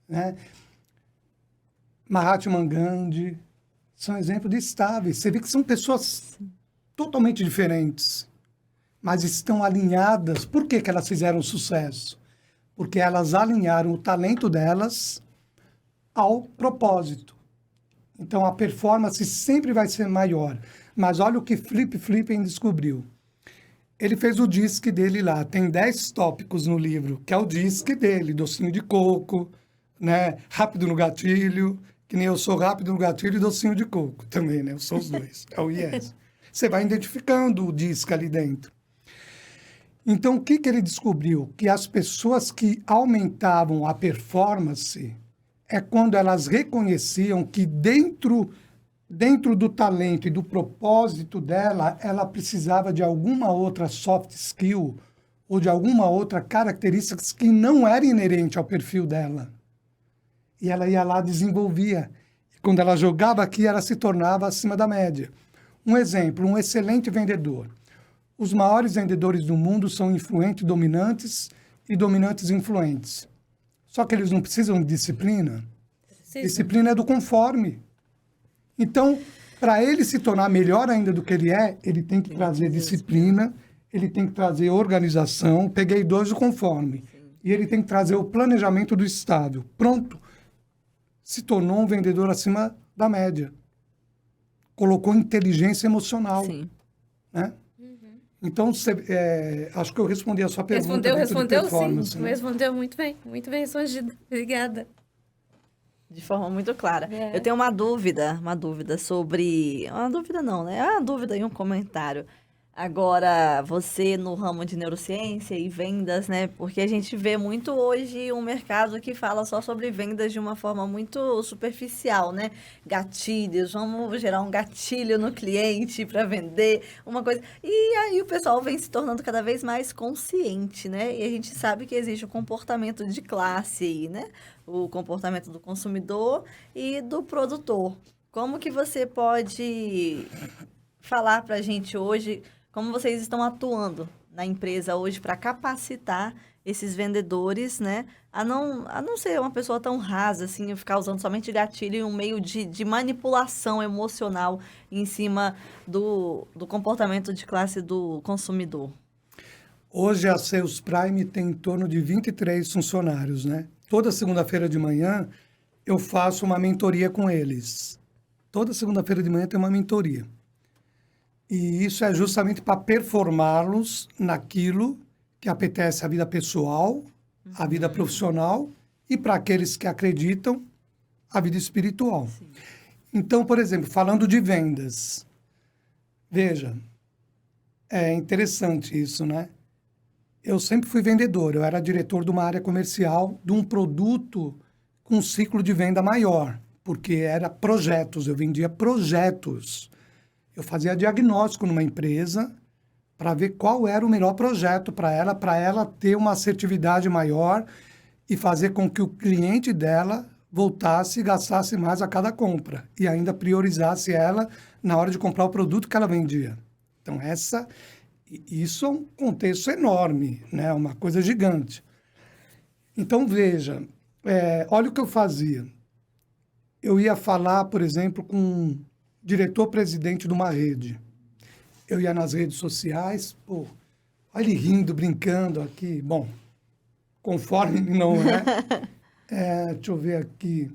né? Mahatma Gandhi, são exemplos de estáveis. Você vê que são pessoas totalmente diferentes, mas estão alinhadas. Por que elas fizeram sucesso? Porque elas alinharam o talento delas ao propósito. Então, a performance sempre vai ser maior. Mas olha o que Flip Flippen descobriu. Ele fez o disque dele lá. Tem 10 tópicos no livro, que é o disque dele. Docinho de coco, né? Rápido no gatilho, que nem eu sou rápido no gatilho e docinho de coco também, né? Eu sou os dois. É o IES. Você vai identificando o disque ali dentro. Então, o que ele descobriu? Que as pessoas que aumentavam a performance é quando elas reconheciam que dentro do talento e do propósito dela, ela precisava de alguma outra soft skill ou de alguma outra característica que não era inerente ao perfil dela. E ela ia lá, desenvolvia. E quando ela jogava aqui, ela se tornava acima da média. Um exemplo, um excelente vendedor. Os maiores vendedores do mundo são influentes dominantes e dominantes influentes. Só que eles não precisam de disciplina. Sim. Disciplina é do conforme. Então, para ele se tornar melhor ainda do que ele é, ele tem que trazer disciplina, ele tem que trazer organização. Peguei 2 do conforme. E ele tem que trazer o planejamento do estável. Pronto. Se tornou um vendedor acima da média. Colocou inteligência emocional. Sim. Né? Então, acho que eu respondi a sua pergunta. Respondeu performance, sim. né? Respondeu muito bem respondido. Obrigada. De forma muito clara. É. Eu tenho uma dúvida sobre... Uma dúvida não, né? Uma dúvida e um comentário. Agora, você no ramo de neurociência e vendas, né? Porque a gente vê muito hoje um mercado que fala só sobre vendas de uma forma muito superficial, né? Gatilhos, vamos gerar um gatilho no cliente para vender, uma coisa. E aí o pessoal vem se tornando cada vez mais consciente, né? E a gente sabe que existe o comportamento de classe aí, né? O comportamento do consumidor e do produtor. Como que você pode falar para a gente hoje como vocês estão atuando na empresa hoje para capacitar esses vendedores, né? A não ser uma pessoa tão rasa, assim, ficar usando somente gatilho e um meio de manipulação emocional em cima do comportamento de classe do consumidor. Hoje a Sales Prime tem em torno de 23 funcionários, né? Toda segunda-feira de manhã eu faço uma mentoria com eles. Toda segunda-feira de manhã tem uma mentoria. E isso é justamente para performá-los naquilo que apetece a vida pessoal, a vida profissional e para aqueles que acreditam, a vida espiritual. Sim. Então, por exemplo, falando de vendas, veja, é interessante isso, né? Eu sempre fui vendedor, eu era diretor de uma área comercial de um produto com um ciclo de venda maior, porque era projetos, eu vendia projetos. Eu fazia diagnóstico numa empresa para ver qual era o melhor projeto para ela ter uma assertividade maior e fazer com que o cliente dela voltasse e gastasse mais a cada compra e ainda priorizasse ela na hora de comprar o produto que ela vendia. Então, isso é um contexto enorme, né? Uma coisa gigante. Então, veja, olha o que eu fazia. Eu ia falar, por exemplo, com diretor-presidente de uma rede. Eu ia nas redes sociais, pô, olha ele rindo, brincando aqui. Bom, conforme ele não é, deixa eu ver aqui.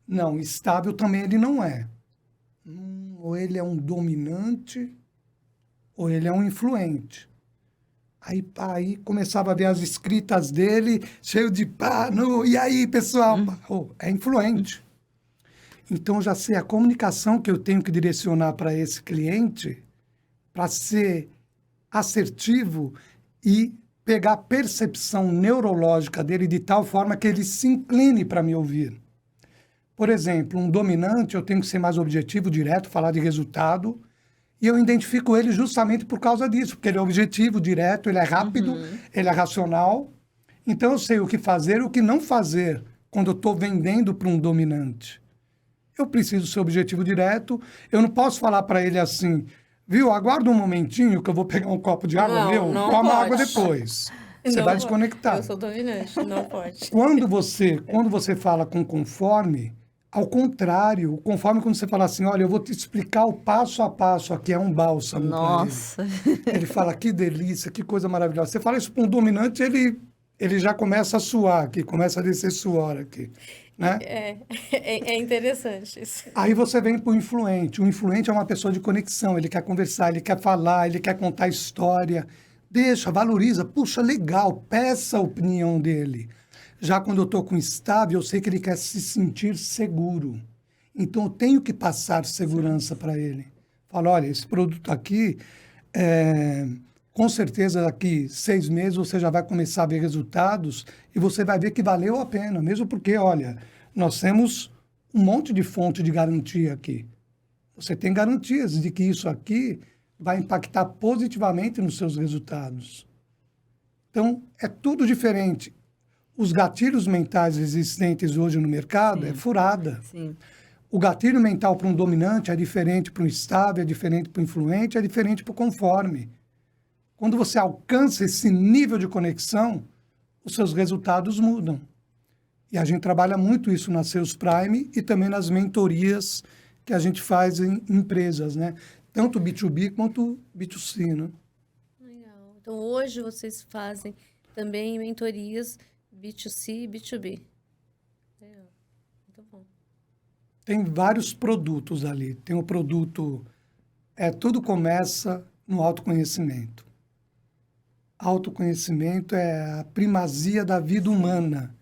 Não, estável também ele não é. Ou ele é um dominante, ou ele é um influente. Aí começava a ver as escritas dele, cheio de e aí, pessoal? É influente. Então, eu já sei a comunicação que eu tenho que direcionar para esse cliente para ser assertivo e pegar a percepção neurológica dele de tal forma que ele se incline para me ouvir. Por exemplo, um dominante, eu tenho que ser mais objetivo, direto, falar de resultado, e eu identifico ele justamente por causa disso, porque ele é objetivo, direto, ele é rápido, ele é racional. Então, eu sei o que fazer e o que não fazer quando eu estou vendendo para um dominante. Eu preciso ser objetivo direto. Eu não posso falar para ele assim, viu, aguarda um momentinho que eu vou pegar um copo de água, não toma pode. água depois. Você Não vai pode. desconectar. Eu sou dominante, não pode. Quando você fala com conforme, ao contrário, conforme quando você fala assim, olha, eu vou te explicar o passo a passo, aqui é um bálsamo pra Nossa. ele falha, que delícia, que coisa maravilhosa. Você fala isso para um dominante, ele já começa a suar aqui, começa a descer suor aqui. Né? É interessante isso. Aí você vem para o influente. O influente é uma pessoa de conexão, ele quer conversar, ele quer falar, ele quer contar história. Deixa, valoriza, puxa, legal, peça a opinião dele. Já quando eu estou com estável, eu sei que ele quer se sentir seguro. Então, eu tenho que passar segurança para ele. Falo, olha, esse produto aqui, com certeza daqui 6 meses você já vai começar a ver resultados e você vai ver que valeu a pena, mesmo porque, olha, nós temos um monte de fonte de garantia aqui. Você tem garantias de que isso aqui vai impactar positivamente nos seus resultados. Então, é tudo diferente. Os gatilhos mentais existentes hoje no mercado é furada. Sim. O gatilho mental para um dominante é diferente para um estável, é diferente para um influente, é diferente para o conforme. Quando você alcança esse nível de conexão, os seus resultados mudam. E a gente trabalha muito isso na Sales Prime e também nas mentorias que a gente faz em empresas, né? Tanto B2B quanto B2C, né? Legal. Então, hoje vocês fazem também mentorias B2C e B2B. Legal. Muito bom. Tem vários produtos ali. Tem o produto... tudo começa no autoconhecimento. Autoconhecimento é a primazia da vida humana.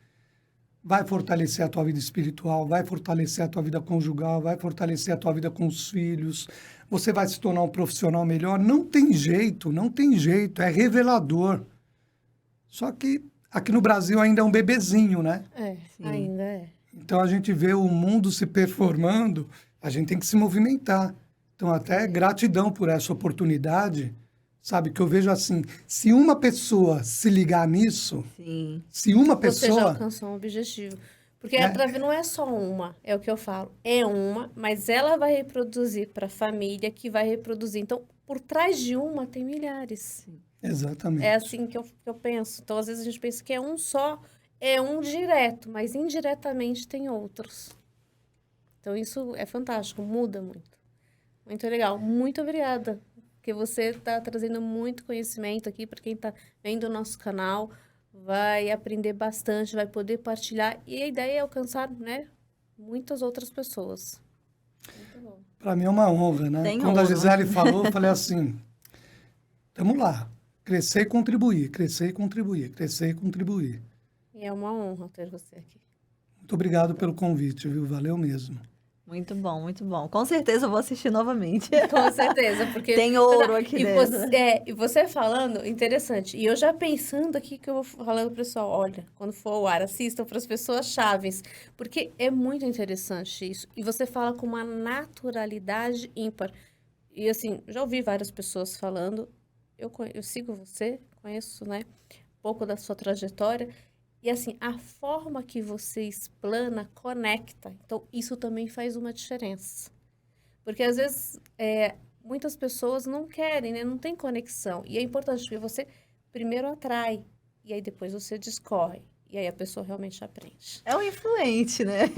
Vai fortalecer a tua vida espiritual, vai fortalecer a tua vida conjugal, vai fortalecer a tua vida com os filhos. Você vai se tornar um profissional melhor. Não tem jeito, não tem jeito. É revelador. Só que aqui no Brasil ainda é um bebezinho, né? Sim. Ainda é. Então a gente vê o mundo se performando, a gente tem que se movimentar. Então até gratidão por essa oportunidade, sabe? Que eu vejo assim, se uma pessoa se ligar nisso, Sim. se uma Você já pessoa... alcançou um objetivo. Porque não é só uma, é o que eu falo. É uma, mas ela vai reproduzir para a família, que vai reproduzir. Então, por trás de uma, tem milhares. Exatamente. É assim que eu penso. Então, às vezes a gente pensa que é um só, é um direto, mas indiretamente tem outros. Então, isso é fantástico, muda muito. Muito legal. Muito obrigada, porque você está trazendo muito conhecimento aqui para quem está vendo o nosso canal. Vai aprender bastante, vai poder partilhar. E a ideia é alcançar, né, muitas outras pessoas. Muito bom. Para mim é uma honra, né? Tem Quando a ouro. Gisele falou, eu falei assim, vamos lá, crescer e contribuir, crescer e contribuir, crescer e contribuir. E é uma honra ter você aqui. Muito obrigado pelo convite, viu? Valeu mesmo. Muito bom, muito bom. Com certeza eu vou assistir novamente. Com certeza, porque... Tem ouro aqui e dentro. e você falando, interessante. E eu já pensando aqui que eu vou falando pro pessoal, olha, quando for ao ar, assistam para as pessoas chaves. Porque é muito interessante isso. E você fala com uma naturalidade ímpar. E assim, já ouvi várias pessoas falando, eu sigo você, conheço, né, um pouco da sua trajetória. E assim, a forma que você explana conecta. Então, isso também faz uma diferença. Porque às vezes muitas pessoas não querem, né? Não tem conexão. E é importante porque você primeiro atrai e aí depois você discorre. E aí a pessoa realmente aprende. É um influente, né?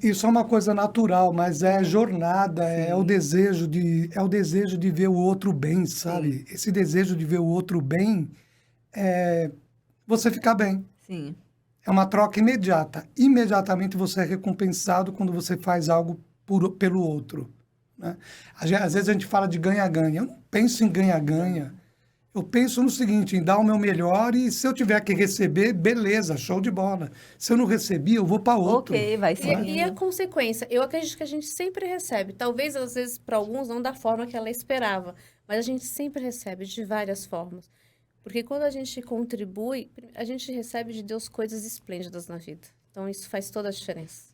Isso é uma coisa natural, mas é jornada, é o desejo de ver o outro bem, sabe? Esse desejo de ver o outro bem é você ficar bem. Sim. É uma troca imediata. Imediatamente você é recompensado quando você faz algo pelo outro, né? Às vezes a gente fala de ganha-ganha. Eu não penso em ganha-ganha. Eu penso no seguinte, em dar o meu melhor e se eu tiver que receber, beleza, show de bola. Se eu não receber, eu vou para outro. Ok, vai E seguindo. a consequência? Eu acredito que a gente sempre recebe. Talvez, às vezes, para alguns, não da forma que ela esperava. Mas a gente sempre recebe de várias formas. Porque quando a gente contribui, a gente recebe de Deus coisas esplêndidas na vida. Então, isso faz toda a diferença.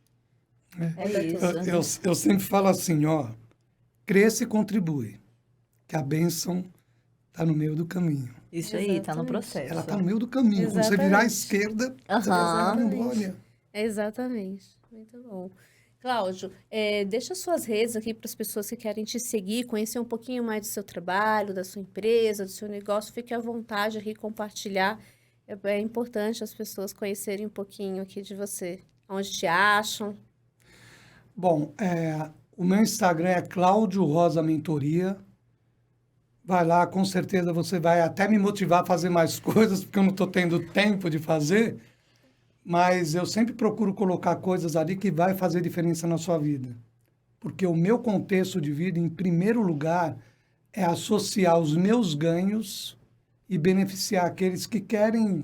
É isso. Eu sempre falo assim, ó, cresça e contribui, que a bênção está no meio do caminho. Isso aí, tá no Exatamente. processo. Ela está no meio do caminho. Quando você virar à Exatamente. esquerda, você Aham. vai embora. Exatamente. Muito bom. Cláudio, deixa suas redes aqui para as pessoas que querem te seguir, conhecer um pouquinho mais do seu trabalho, da sua empresa, do seu negócio. Fique à vontade aqui compartilhar. É importante as pessoas conhecerem um pouquinho aqui de você. Onde te acham. Bom, o meu Instagram é Cláudio Rosa Mentoria. Vai lá, com certeza você vai até me motivar a fazer mais coisas, porque eu não estou tendo tempo de fazer. Mas eu sempre procuro colocar coisas ali que vai fazer diferença na sua vida. Porque o meu contexto de vida, em primeiro lugar, é associar os meus ganhos e beneficiar aqueles que querem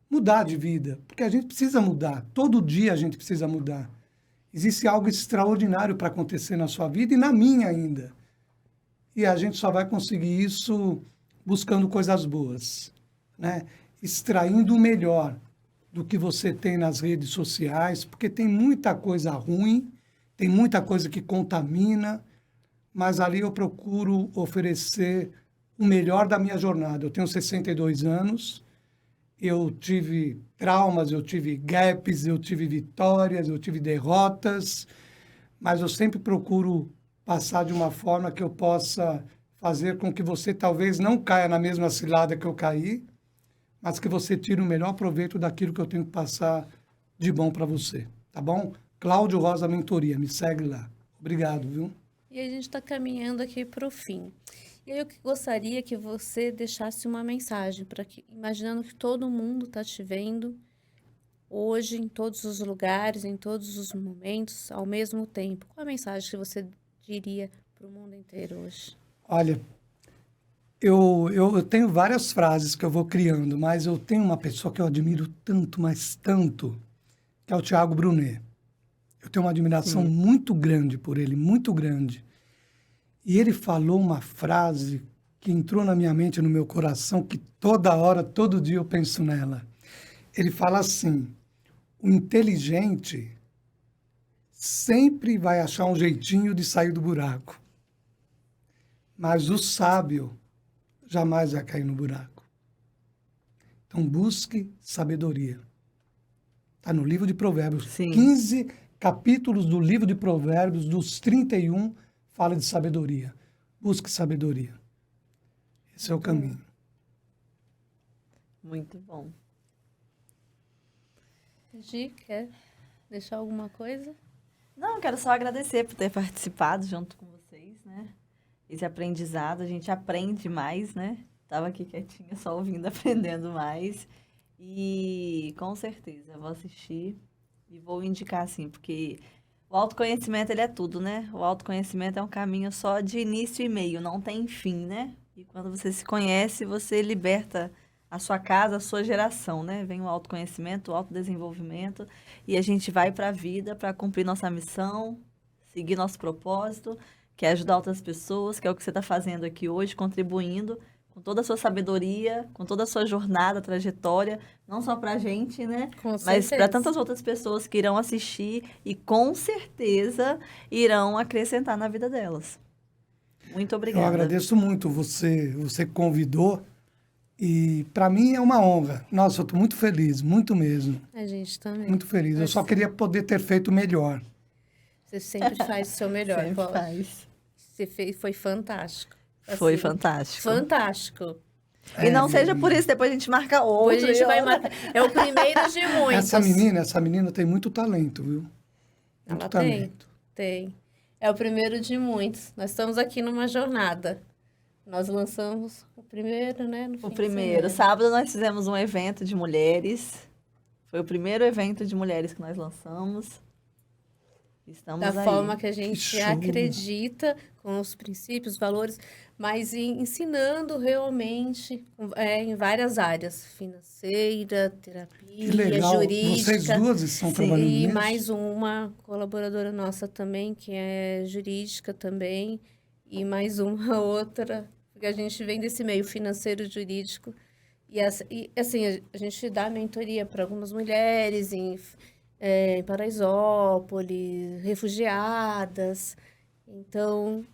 mudar de vida. Porque a gente precisa mudar. Todo dia a gente precisa mudar. Existe algo extraordinário para acontecer na sua vida e na minha ainda. E a gente só vai conseguir isso buscando coisas boas, né? Extraindo o melhor do que você tem nas redes sociais, porque tem muita coisa ruim, tem muita coisa que contamina, mas ali eu procuro oferecer o melhor da minha jornada. Eu tenho 62 anos, eu tive traumas, eu tive gaps, eu tive vitórias, eu tive derrotas, mas eu sempre procuro passar de uma forma que eu possa fazer com que você talvez não caia na mesma cilada que eu caí, mas que você tire o melhor proveito daquilo que eu tenho que passar de bom para você, tá bom? Cláudio Rosa Mentoria, me segue lá. Obrigado, viu? E a gente está caminhando aqui para o fim. E aí eu gostaria que você deixasse uma mensagem, para que, imaginando que todo mundo está te vendo hoje, em todos os lugares, em todos os momentos, ao mesmo tempo. Qual a mensagem que você diria para o mundo inteiro hoje? Olha, eu tenho várias frases que eu vou criando, mas eu tenho uma pessoa que eu admiro tanto, mas tanto, que é o Tiago Brunet. Eu tenho uma admiração muito grande por ele, muito grande. E ele falou uma frase que entrou na minha mente, no meu coração, que toda hora, todo dia eu penso nela. Ele fala assim: o inteligente sempre vai achar um jeitinho de sair do buraco, mas o sábio jamais vai cair no buraco. Então busque sabedoria. Está no livro de Provérbios. Sim. 15 capítulos do livro de Provérbios, dos 31, fala de sabedoria. Busque sabedoria. Esse é o caminho. Muito bom. Gi, quer deixar alguma coisa? Não, quero só agradecer por ter participado junto com vocês, né? Esse aprendizado, a gente aprende mais, né? Tava aqui quietinha, só ouvindo, aprendendo mais. E com certeza, eu vou assistir e vou indicar, assim, porque o autoconhecimento, ele é tudo, né? O autoconhecimento é um caminho só de início e meio, não tem fim, né? E quando você se conhece, você liberta a sua casa, a sua geração, né? Vem o autoconhecimento, o autodesenvolvimento, e a gente vai para a vida para cumprir nossa missão, seguir nosso propósito, que é ajudar outras pessoas, que é o que você está fazendo aqui hoje, contribuindo com toda a sua sabedoria, com toda a sua jornada, trajetória, não só para a gente, né? Com Mas certeza. para tantas outras pessoas que irão assistir e com certeza irão acrescentar na vida delas. Muito obrigada. Eu agradeço muito você convidou, e para mim é uma honra. Nossa, eu estou muito feliz, muito mesmo, A gente também. muito feliz. Eu só queria poder ter feito melhor. Você sempre faz o seu melhor. Sempre Paulo. faz. Você fez, foi fantástico. Foi Assim, fantástico. Fantástico. E não seja por isso, depois a gente marca outro. Depois a gente vai marcar. É o primeiro de muitos. Essa menina tem muito talento, viu? Muito Ela talento. tem. É o primeiro de muitos. Nós estamos aqui numa jornada. Nós lançamos o primeiro, né? No fim O de primeiro. semana. Sábado nós fizemos um evento de mulheres. Foi o primeiro evento de mulheres que nós lançamos. Estamos Da aí. forma que a gente show. acredita, com os princípios, valores, mas ensinando realmente em várias áreas. Financeira, Que terapia, legal. jurídica. Vocês duas estão Sim. trabalhando E nisso? mais uma colaboradora nossa também, que é jurídica também, e mais uma outra, porque a gente vem desse meio financeiro jurídico. E assim, a gente dá mentoria para algumas mulheres em Paraisópolis, refugiadas. Então,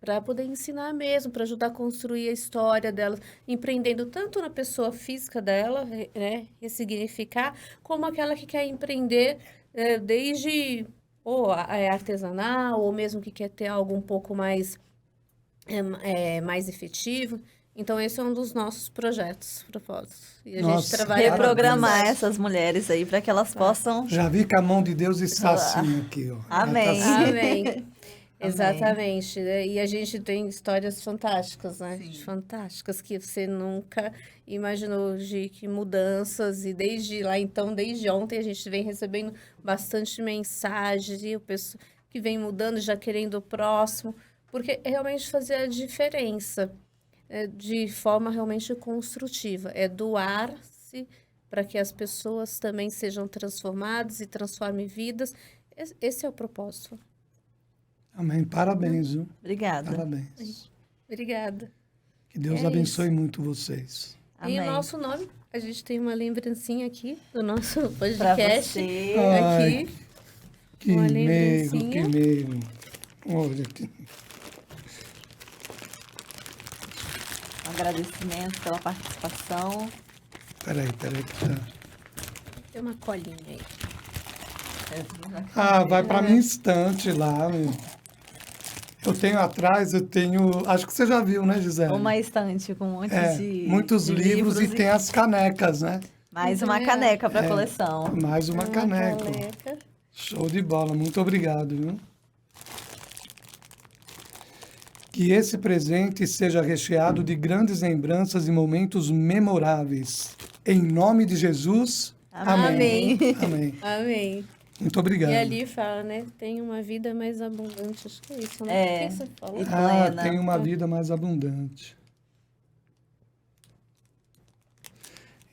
para poder ensinar mesmo, para ajudar a construir a história delas, empreendendo tanto na pessoa física dela, né, ressignificar, como aquela que quer empreender desde artesanal, ou mesmo que quer ter algo um pouco mais, mais efetivo. Então, esse é um dos nossos projetos, propósitos. E a gente Nossa, trabalha com Reprogramar amizade. essas mulheres aí para que elas possam. Já vi que a mão de Deus está assim aqui, ó. Amém. Já tá assim. Amém. Exatamente. Né? E a gente tem histórias fantásticas, né? Sim. Fantásticas, que você nunca imaginou, de que mudanças. E desde lá, então, desde ontem, a gente vem recebendo bastante mensagens, e o pessoal que vem mudando, já querendo o próximo, porque realmente fazer a diferença de forma realmente construtiva. É doar-se para que as pessoas também sejam transformadas e transformem vidas. Esse é o propósito. Amém. Parabéns, viu? Obrigada. Parabéns. Obrigada. Que Deus É abençoe muito vocês. Amém. E o nosso nome, a gente tem uma lembrancinha aqui do nosso Pra podcast. você. Aqui. Que Uma meigo, lembrancinha. que meigo. Olha aqui. Um agradecimento pela participação. Peraí. que tá- Tem uma colinha aí. Ah, vai para minha estante lá, meu. Eu tenho atrás, acho que você já viu, né, Gisele? Uma estante com um monte de muitos de livros e tem as canecas, né? mais uma caneca para É. coleção. Mais uma caneca. caneca. Show de bola, muito obrigado, viu? Que esse presente seja recheado de grandes lembranças e momentos memoráveis. Em nome de Jesus, amém. Amém. Amém. Muito obrigado. E ali fala, né? Tem uma vida mais abundante. Acho que é isso, né? É. O que você falou? E Ah, plena. tem uma vida mais abundante.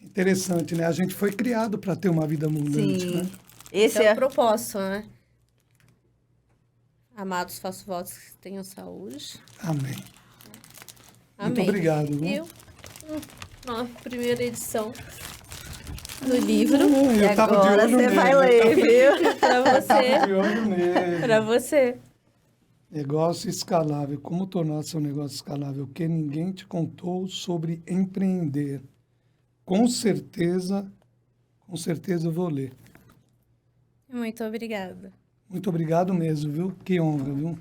Interessante, né? A gente foi criado para ter uma vida abundante, Sim. né? Esse Esse é é o propósito, né? Amados, faço votos que tenham saúde. Amém. Amém. Muito obrigado. Viu? E eu, na primeira edição do livro, Eu tava de agora olho você nele. vai ler, viu? para Eu tava você. de olho nele. Para você. Negócio escalável. Como tornar seu negócio escalável? Que ninguém te contou sobre empreender. Com certeza eu vou ler. Muito obrigada. Muito obrigado mesmo, viu? Que honra, viu?